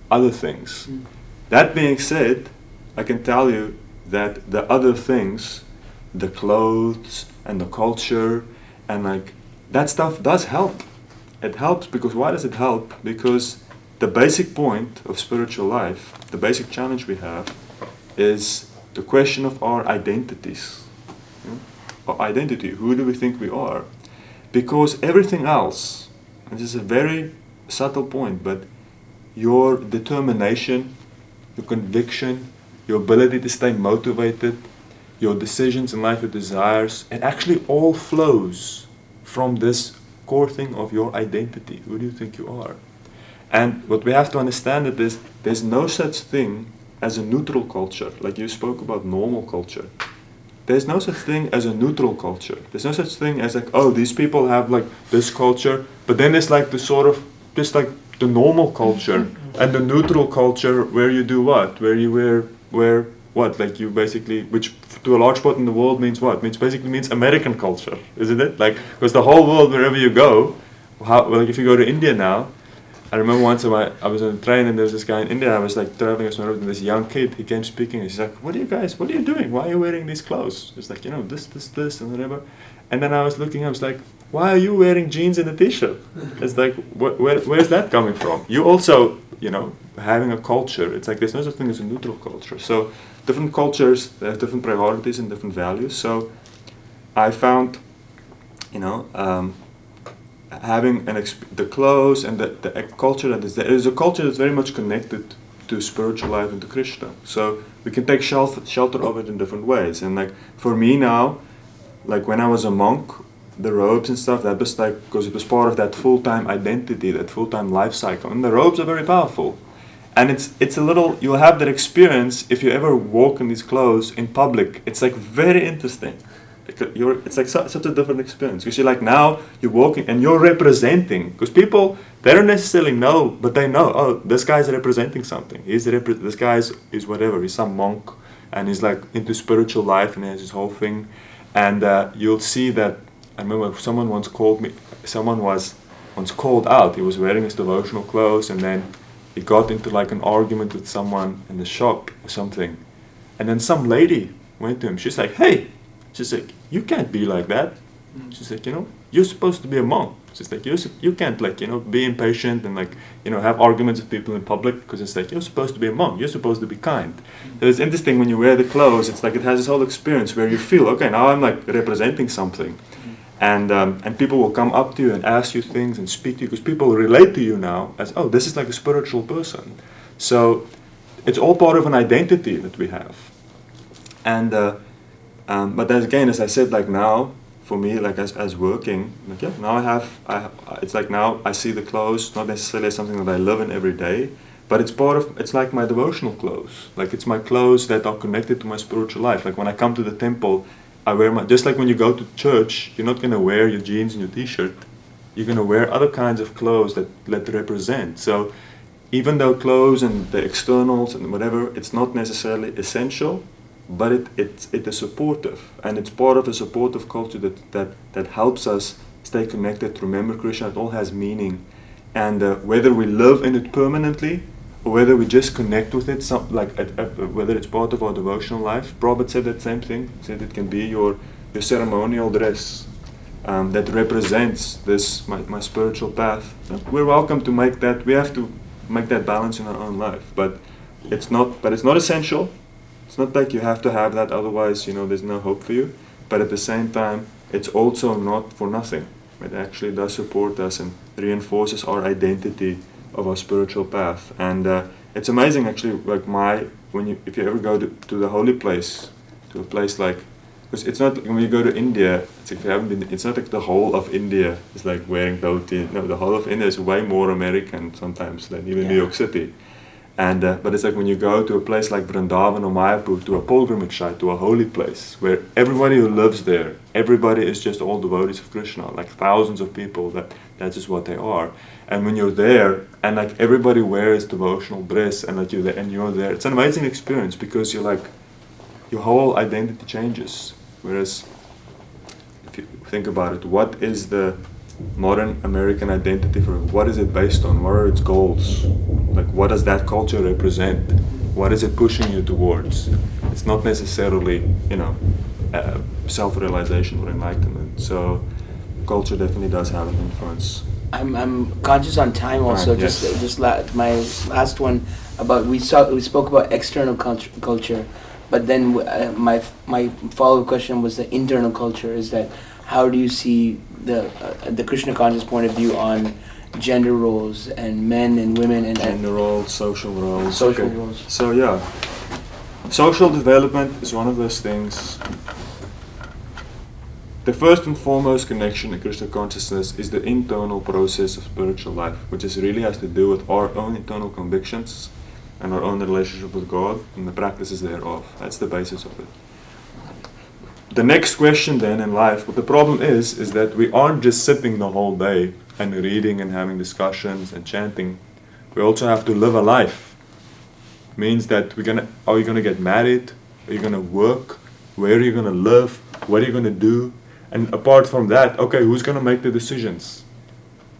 Speaker 2: other things. That being said, I can tell you that the other things, the clothes and the culture, and like that stuff does help. It helps because why does it help? Because the basic point of spiritual life, the basic challenge we have, is the question of our identities. Our identity, who do we think we are? Because everything else, and this is a very subtle point, but your determination, your conviction, your ability to stay motivated, your decisions in life, your desires, it actually all flows from this core thing of your identity. Who do you think you are? And what we have to understand is there's no such thing as a neutral culture, like you spoke about normal culture. There's no such thing as a neutral culture. There's no such thing as like, oh, these people have like this culture, but then there's like the sort of, just like the normal culture and the neutral culture where you do what? Where you wear what? Like you basically, which to a large part in the world means what? Means American culture, isn't it? Like, because the whole world, wherever you go, like if you go to India now, I remember once I was on a train and there was this guy in India. I was like traveling with and this young kid. He came speaking. And he's like, "What are you doing? Why are you wearing these clothes?" It's like, you know, this, and whatever. And then I was looking. I was like, "Why are you wearing jeans and a t-shirt?" It's like, where's that coming from? You also, you know, having a culture. It's like there's no such thing as a neutral culture. So different cultures, they have different priorities and different values. So I found, having the clothes and the culture that is there is a culture that's very much connected to spiritual life and to Krishna. So we can take shelter of it in different ways. And like for me now, like when I was a monk, the robes and stuff, that was like, because it was part of that full-time identity, that full-time life cycle. And the robes are very powerful. And it's a little, you'll have that experience if you ever walk in these clothes in public. It's like very interesting. It's like such a different experience. Because you're like, now you're walking and you're representing. Because people, they don't necessarily know, but they know, oh, this guy's representing something. This guy is whatever, he's some monk. And he's like into spiritual life and he has his whole thing. And you'll see that, I remember someone was once called out. He was wearing his devotional clothes and then he got into like an argument with someone in the shop or something. And then some lady went to him. She's like, hey, she's like, you can't be like that. She's like, you're supposed to be a monk. She's like, you can't like, be impatient and like, have arguments with people in public, because it's like, you're supposed to be a monk. You're supposed to be kind. So it's interesting when you wear the clothes, it's like it has this whole experience where you feel, okay, now I'm like representing something. And people will come up to you and ask you things and speak to you, because people relate to you now as, oh, this is like a spiritual person. So it's all part of an identity that we have. And but then again, as I said, like now for me, like as working, like yeah, now it's like now I see the clothes not necessarily as something that I live in every day, but it's like my devotional clothes. Like it's my clothes that are connected to my spiritual life. Like when I come to the temple, I wear just like when you go to church, you're not going to wear your jeans and your t-shirt. You're going to wear other kinds of clothes that represent. So even though clothes and the externals and whatever, it's not necessarily essential, but it is supportive. And it's part of a supportive culture that helps us stay connected, remember Krishna. It all has meaning. And whether we live in it permanently, or whether we just connect with it, whether it's part of our devotional life. Prabhupada said that same thing. He said it can be your ceremonial dress that represents this my spiritual path. We're welcome to make that. We have to make that balance in our own life, but it's not essential. It's not like you have to have that, otherwise there's no hope for you. But at the same time, it's also not for nothing. It actually does support us and reinforces our identity of our spiritual path. And it's amazing actually, like if you ever go to the holy place, to a place like, because it's not, when you go to India, it's like, if you haven't been, it's not like the whole of India is like wearing dhoti. No, the whole of India is way more American sometimes than even New York City. And but it's like when you go to a place like Vrindavan or Mayapur, to a pilgrimage site, to a holy place, where everybody who lives there, everybody is just all devotees of Krishna, like thousands of people, that's just what they are. And when you're there, and like everybody wears devotional dress, and like you're there, it's an amazing experience, because you're like, your whole identity changes. Whereas, if you think about it, what is the modern American identity for what is it based on? What are its goals? Like, what does that culture represent? What is it pushing you towards? It's not necessarily, self-realization or enlightenment. So, culture definitely does have an influence.
Speaker 1: I'm conscious on time also.
Speaker 2: Right, yes.
Speaker 1: My last one about we spoke about external culture, but then my follow-up question was the internal culture. Is that how do you see the Krishna conscious point of view on gender roles and men and women and
Speaker 2: gender roles, social roles.
Speaker 1: Social roles.
Speaker 2: So yeah, social development is one of those things. The first and foremost connection in Krishna consciousness is the internal process of spiritual life, which really has to do with our own internal convictions and our own relationship with God and the practices thereof. That's the basis of it. The next question then in life, what the problem is that we aren't just sitting the whole day and reading and having discussions and chanting. We also have to live a life. It means that are you gonna get married? Are you gonna work? Where are you gonna live? What are you gonna do? And apart from that, okay, who's gonna make the decisions?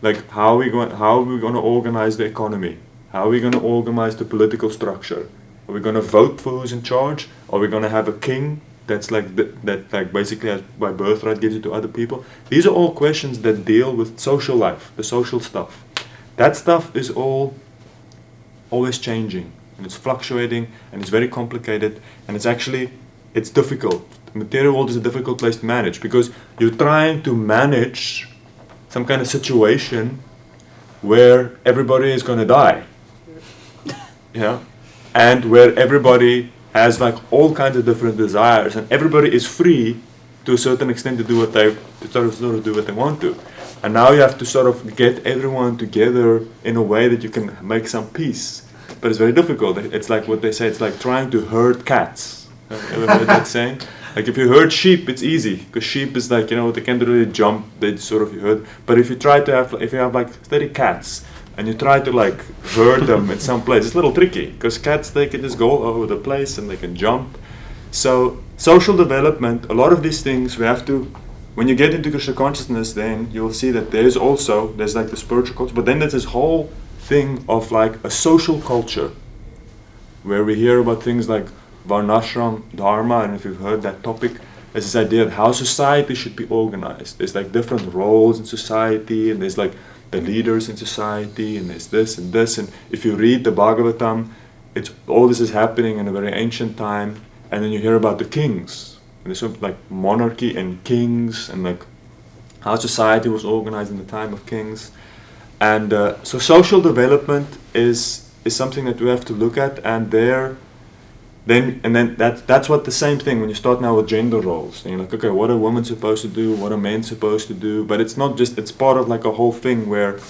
Speaker 2: Like how are we gonna organize the economy? How are we gonna organize the political structure? Are we gonna vote for who's in charge? Are we gonna have a king that's like that like basically has, by birthright gives it to other people? These are all questions that deal with social life, the social stuff. That stuff is all always changing, and it's fluctuating, and it's very complicated, and it's difficult. material world is a difficult place to manage because you're trying to manage some kind of situation where everybody is going to die. Yeah, and where everybody has like all kinds of different desires, and everybody is free to a certain extent to do what they sort of do what they want to. And now you have to sort of get everyone together in a way that you can make some peace. But it's very difficult. It's like what they say. It's like trying to herd cats. Ever heard that saying? Like if you herd sheep, it's easy because sheep is like, you know, they can't really jump. They sort of herd. But if you try to have, if you have like 30 cats and you try to like herd them in some place, it's a little tricky because cats, they can just go all over the place and they can jump. So social development, a lot of these things we have to. When you get into Krishna consciousness, then you'll see that there's like the spiritual culture, but then there's this whole thing of like a social culture where we hear about things like Varnashram Dharma, and if you've heard that topic, there's this idea of how society should be organized. There's like different roles in society, and there's like the leaders in society, and there's this and this, and if you read the Bhagavatam, it's all this is happening in a very ancient time, and then you hear about the kings. There's sort of like monarchy and kings and like how society was organized in the time of kings. And so social development is something that we have to look at, and then that's what the same thing when you start now with gender roles. And you're like, okay, what are women supposed to do? What are men supposed to do? But it's not just, it's part of like a whole thing where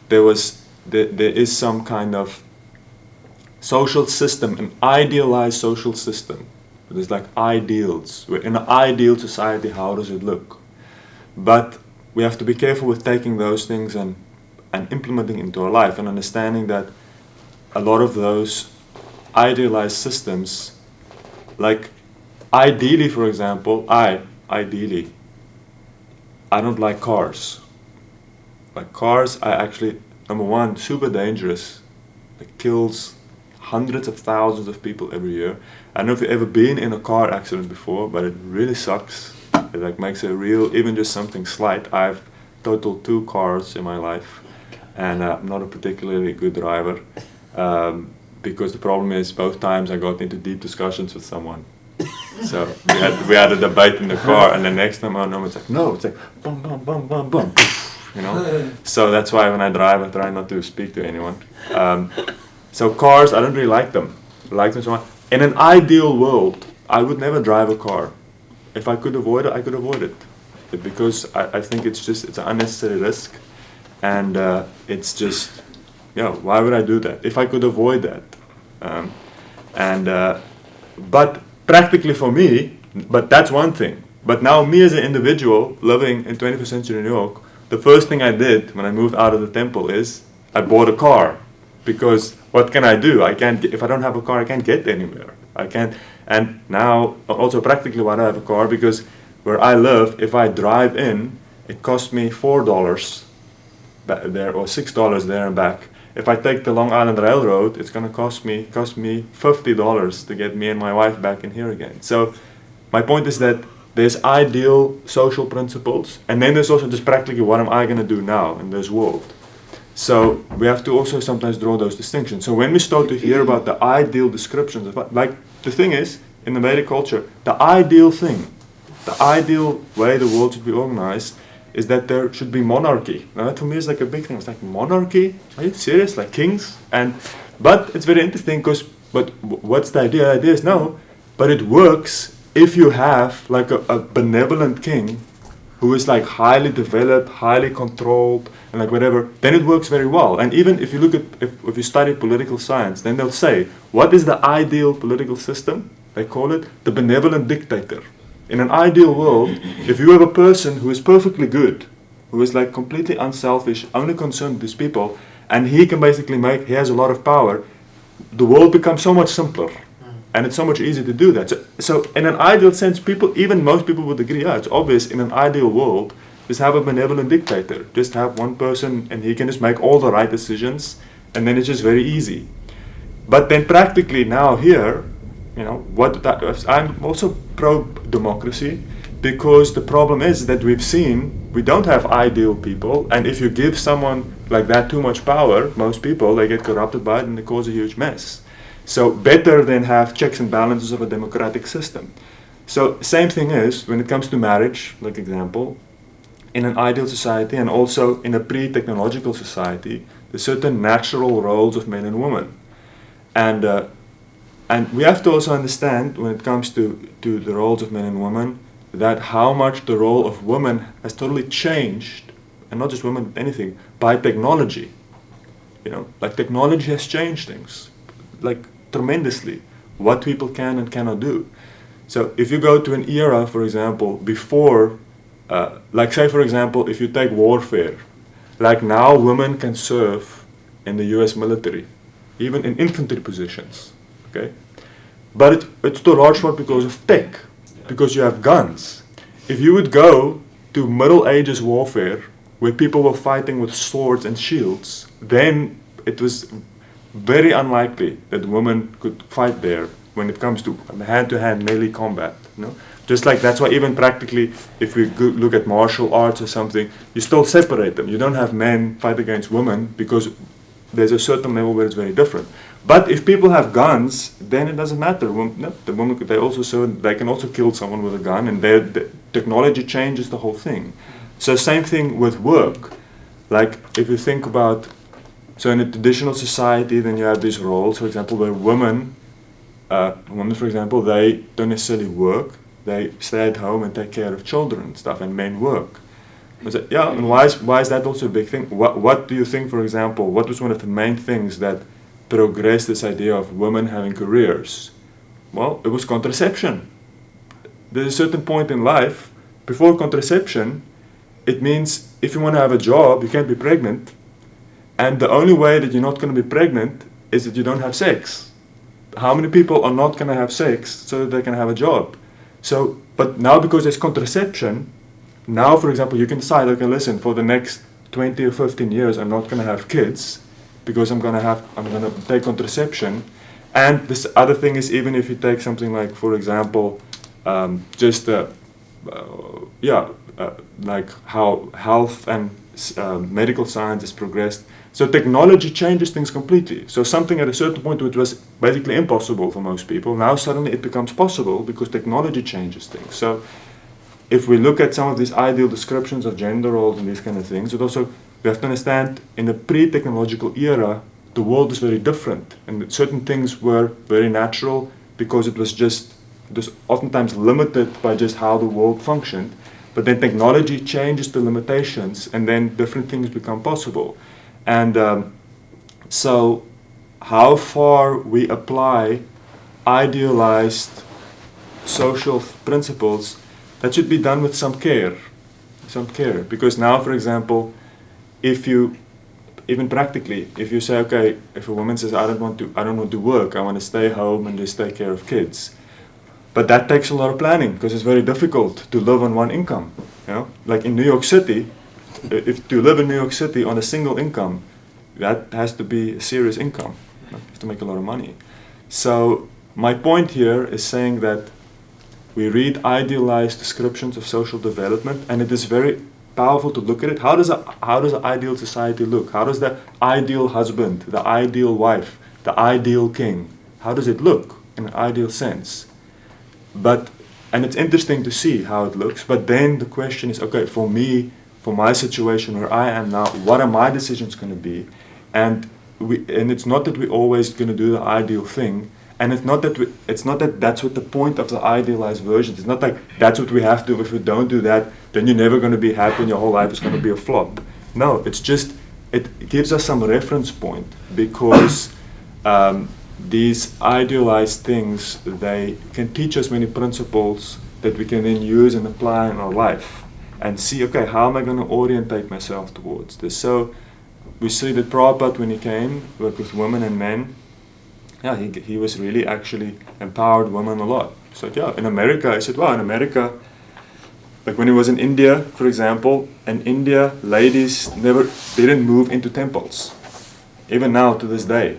Speaker 2: there is some kind of social system, an idealized social system. There's like ideals. In an ideal society, how does it look? But we have to be careful with taking those things and implementing into our life and understanding that a lot of those idealized systems, like ideally, for example, I don't like cars. Like cars, I actually, number one, super dangerous. It kills hundreds of thousands of people every year. I don't know if you've ever been in a car accident before, but it really sucks. It like makes a real, even just something slight. I've totaled 2 cars in my life, and I'm not a particularly good driver because the problem is both times I got into deep discussions with someone. So we had a debate in the car, and the next time I know it's like no, it's like bum bum bum bum bum, you know. So that's why when I drive, I try not to speak to anyone. So cars, I don't really like them. I like them so much. In an ideal world, I would never drive a car. If I could avoid it, I could avoid it. Because I think it's an unnecessary risk. And it's just, why would I do that? If I could avoid that. But practically for me, but that's one thing. But now me as an individual living in 21st century New York, the first thing I did when I moved out of the temple is I bought a car. Because what can I do? If I don't have a car, I can't get anywhere. I can't. And now, also practically why do I have a car? Because where I live, if I drive in, it costs me $4 there or $6 there and back. If I take the Long Island Railroad, it's going to cost me $50 to get me and my wife back in here again. So my point is that there's ideal social principles, and then there's also just practically what am I going to do now in this world. So we have to also sometimes draw those distinctions. So when we start to hear about the ideal descriptions of like the thing is in the Vedic culture, the ideal thing, the ideal way the world should be organized is that there should be monarchy. Now that for me is like a big thing. It's like monarchy? Are you serious? Like kings? But it's very interesting because what's the idea? The idea is no, but it works if you have like a benevolent king who is like highly developed, highly controlled, and like whatever, then it works very well. And even if you look at, if you study political science, then they'll say, what is the ideal political system? They call it the benevolent dictator. In an ideal world, if you have a person who is perfectly good, who is like completely unselfish, only concerned with his people, and he can basically he has a lot of power, the world becomes so much simpler. And it's so much easier to do that. So in an ideal sense, most people would agree, it's obvious in an ideal world, just have a benevolent dictator. Just have one person and he can just make all the right decisions, and then it's just very easy. But then practically now here, I'm also pro-democracy, because the problem is that we've seen we don't have ideal people, and if you give someone like that too much power, most people, they get corrupted by it and they cause a huge mess. So better than have checks and balances of a democratic system. So same thing is when it comes to marriage, like example, in an ideal society and also in a pre-technological society, there's certain natural roles of men and women, and we have to also understand when it comes to the roles of men and women that how much the role of women has totally changed, and not just women, anything, by technology. You know, like technology has changed things, like tremendously, what people can and cannot do. So if you go to an era, for example, before, like say for example, if you take warfare, like now women can serve in the US military, even in infantry positions, okay? But it's to a large part because of tech, because you have guns. If you would go to Middle Ages warfare, where people were fighting with swords and shields, then it was very unlikely that women could fight there when it comes to hand-to-hand melee combat. You know? Just like that's why even practically, if we look at martial arts or something, you still separate them. You don't have men fight against women because there's a certain level where it's very different. But if people have guns, then it doesn't matter. The women they can also kill someone with a gun, and the technology changes the whole thing. So same thing with work. Like if you think about, so in a traditional society, then you have these roles, for example, where women, for example, they don't necessarily work. They stay at home and take care of children and stuff, and men work. Yeah, and why is that also a big thing? What do you think, for example, what was one of the main things that progressed this idea of women having careers? Well, it was contraception. There's a certain point in life, before contraception, it means if you want to have a job, you can't be pregnant, and the only way that you're not going to be pregnant is that you don't have sex. How many people are not going to have sex so that they can have a job? So, but now because there's contraception, now, for example, you can decide, okay, listen, for the next 20 or 15 years, I'm not going to have kids because I'm going to take contraception. And this other thing is, even if you take something like, for example, like how health and medical science has progressed. So technology changes things completely. So something at a certain point which was basically impossible for most people, now suddenly it becomes possible because technology changes things. So if we look at some of these ideal descriptions of gender roles and these kind of things, it also, we have to understand in the pre-technological era, the world is very different, and certain things were very natural because it was oftentimes limited by just how the world functioned. But then technology changes the limitations, and then different things become possible. And so how far we apply idealized social principles, that should be done with some care. Because now, for example, if you, even practically, if you say, okay, if a woman says, I don't want to work, I want to stay home and just take care of kids. But that takes a lot of planning because it's very difficult to live on one income. You know, like in New York City, if to live in New York City on a single income, that has to be a serious income. You have to make a lot of money. So my point here is saying that we read idealized descriptions of social development, and it is very powerful to look at it. How does an ideal society look? How does the ideal husband, the ideal wife, the ideal king, how does it look in an ideal sense? And it's interesting to see how it looks, but then the question is, okay, for me, for my situation where I am now, what are my decisions going to be? And it's not that we're always going to do the ideal thing, and it's not that that's what the point of the idealized version. It's not like that's what we have to do. If we don't do that, then you're never going to be happy and your whole life is going to be a flop. No, it's just, it gives us some reference point because these idealized things, they can teach us many principles that we can then use and apply in our life and see, okay, how am I going to orientate myself towards this? So we see that Prabhupada, when he came, worked with women and men, yeah, he was really actually empowered women a lot. So yeah, in America, I said, wow, in America, like when he was in India, for example, in India, ladies didn't move into temples. Even now, to this day.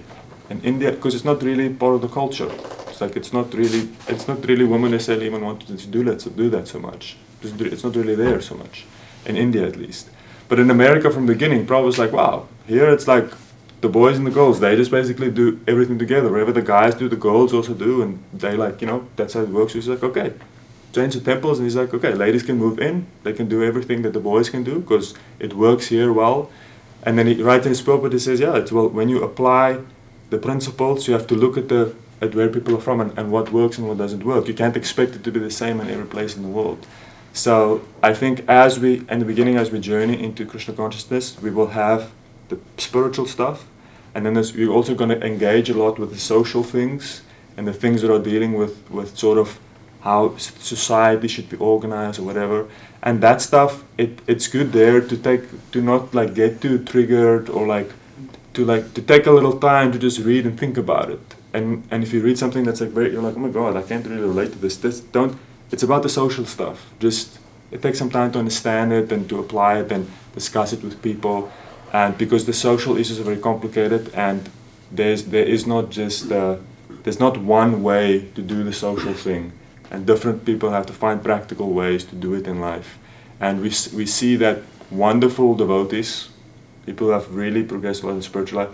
Speaker 2: In India, because it's not really part of the culture. It's like it's not really women necessarily even want to do that so much. It's not really there so much, in India at least. But in America from the beginning, probably was like, wow, here it's like the boys and the girls, they just basically do everything together. Whatever the guys do, the girls also do, and they like, that's how it works. It's like, okay, change the temples, and he's like, okay, ladies can move in, they can do everything that the boys can do because it works here well. And then he writes in his purport, he says, yeah, it's well, when you apply the principles, you have to look at where people are from and what works and what doesn't work. You can't expect it to be the same in every place in the world. So I think in the beginning, as we journey into Krishna consciousness, we will have the spiritual stuff, and then we're also going to engage a lot with the social things and the things that are dealing with sort of how society should be organized or whatever. And that stuff, it's good there to not like get too triggered or to take a little time to just read and think about it. And if you read something that's like you're like, oh my God, I can't really relate to this. It's about the social stuff. Just it takes some time to understand it and to apply it and discuss it with people. And because the social issues are very complicated, and there's not one way to do the social thing, and different people have to find practical ways to do it in life. And we see that wonderful devotees, people who have really progressed a lot in spiritual life,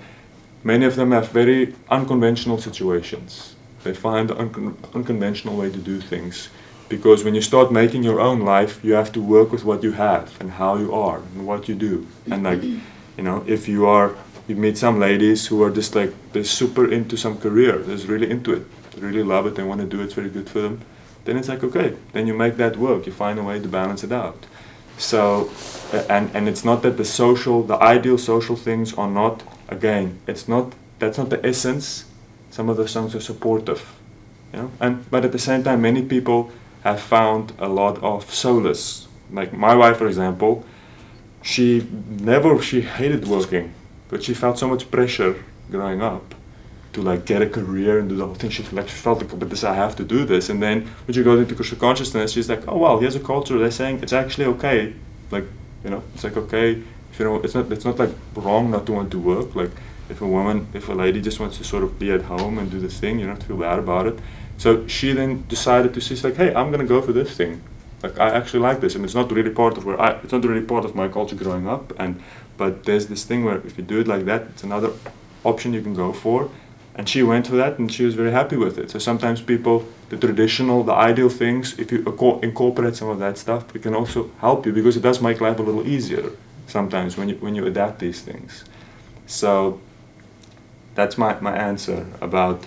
Speaker 2: many of them have very unconventional situations. They find an unconventional way to do things. Because when you start making your own life, you have to work with what you have and how you are and what you do. And like, if you meet some ladies who are just like, they're super into some career, they're really into it, they really love it, they want to do it, it's very good for them, then it's like, okay, then you make that work, you find a way to balance it out. So, and it's not that the ideal social things are not, again, that's not the essence. Some of the songs are supportive, but at the same time, many people have found a lot of solace. Like my wife, for example, she hated working, but she felt so much pressure growing up to like get a career and do the whole thing. She felt like, but I have to do this. And then when she goes into Krishna consciousness, she's like, oh well, here's a culture. They're saying it's actually okay. Like, it's like okay. It's not like wrong not to want to work. Like if a lady just wants to sort of be at home and do the thing, you don't have to feel bad about it. So she then decided to, she's like, hey, I'm gonna go for this thing. Like I actually like this, and it's not really part of my culture growing up. But there's this thing where if you do it like that, it's another option you can go for. And she went for that, and she was very happy with it. So sometimes people, the traditional, the ideal things, if you incorporate some of that stuff, it can also help you because it does make life a little easier sometimes when you adapt these things. So that's my answer about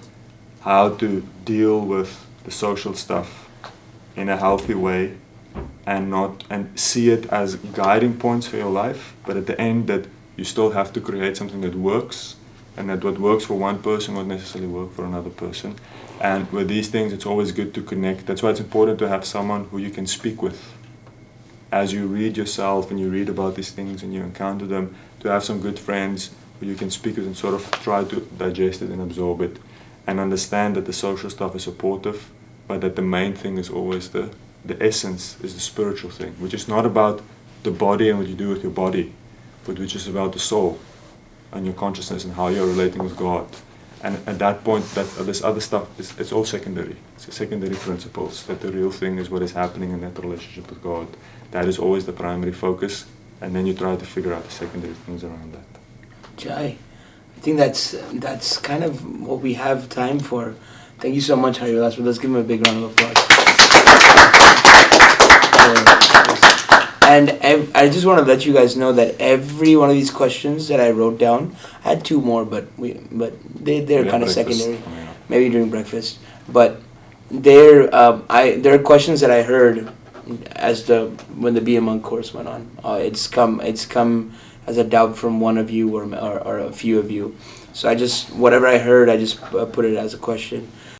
Speaker 2: how to deal with the social stuff in a healthy way and see it as guiding points for your life, but at the end that you still have to create something that works, and that what works for one person won't necessarily work for another person. And with these things, it's always good to connect. That's why it's important to have someone who you can speak with. As you read yourself and you read about these things and you encounter them, to have some good friends who you can speak with and sort of try to digest it and absorb it. And understand that the social stuff is supportive, but that the main thing is always the essence is the spiritual thing, which is not about the body and what you do with your body, but which is about the soul and your consciousness and how you're relating with God. And at that point, this other stuff, it's all secondary. It's secondary principles, that the real thing is what is happening in that relationship with God. That is always the primary focus, and then you try to figure out the secondary things around that.
Speaker 1: Jai, I think that's kind of what we have time for. Thank you so much, Hari Vilas. Let's give him a big round of applause. And I just want to let you guys know that every one of these questions that I wrote down, I had two more, but they're kind of secondary, maybe during breakfast. But there are questions that I heard when the Be a Monk course went on. It's come as a doubt from one of you or a few of you. So whatever I heard, I just put it as a question.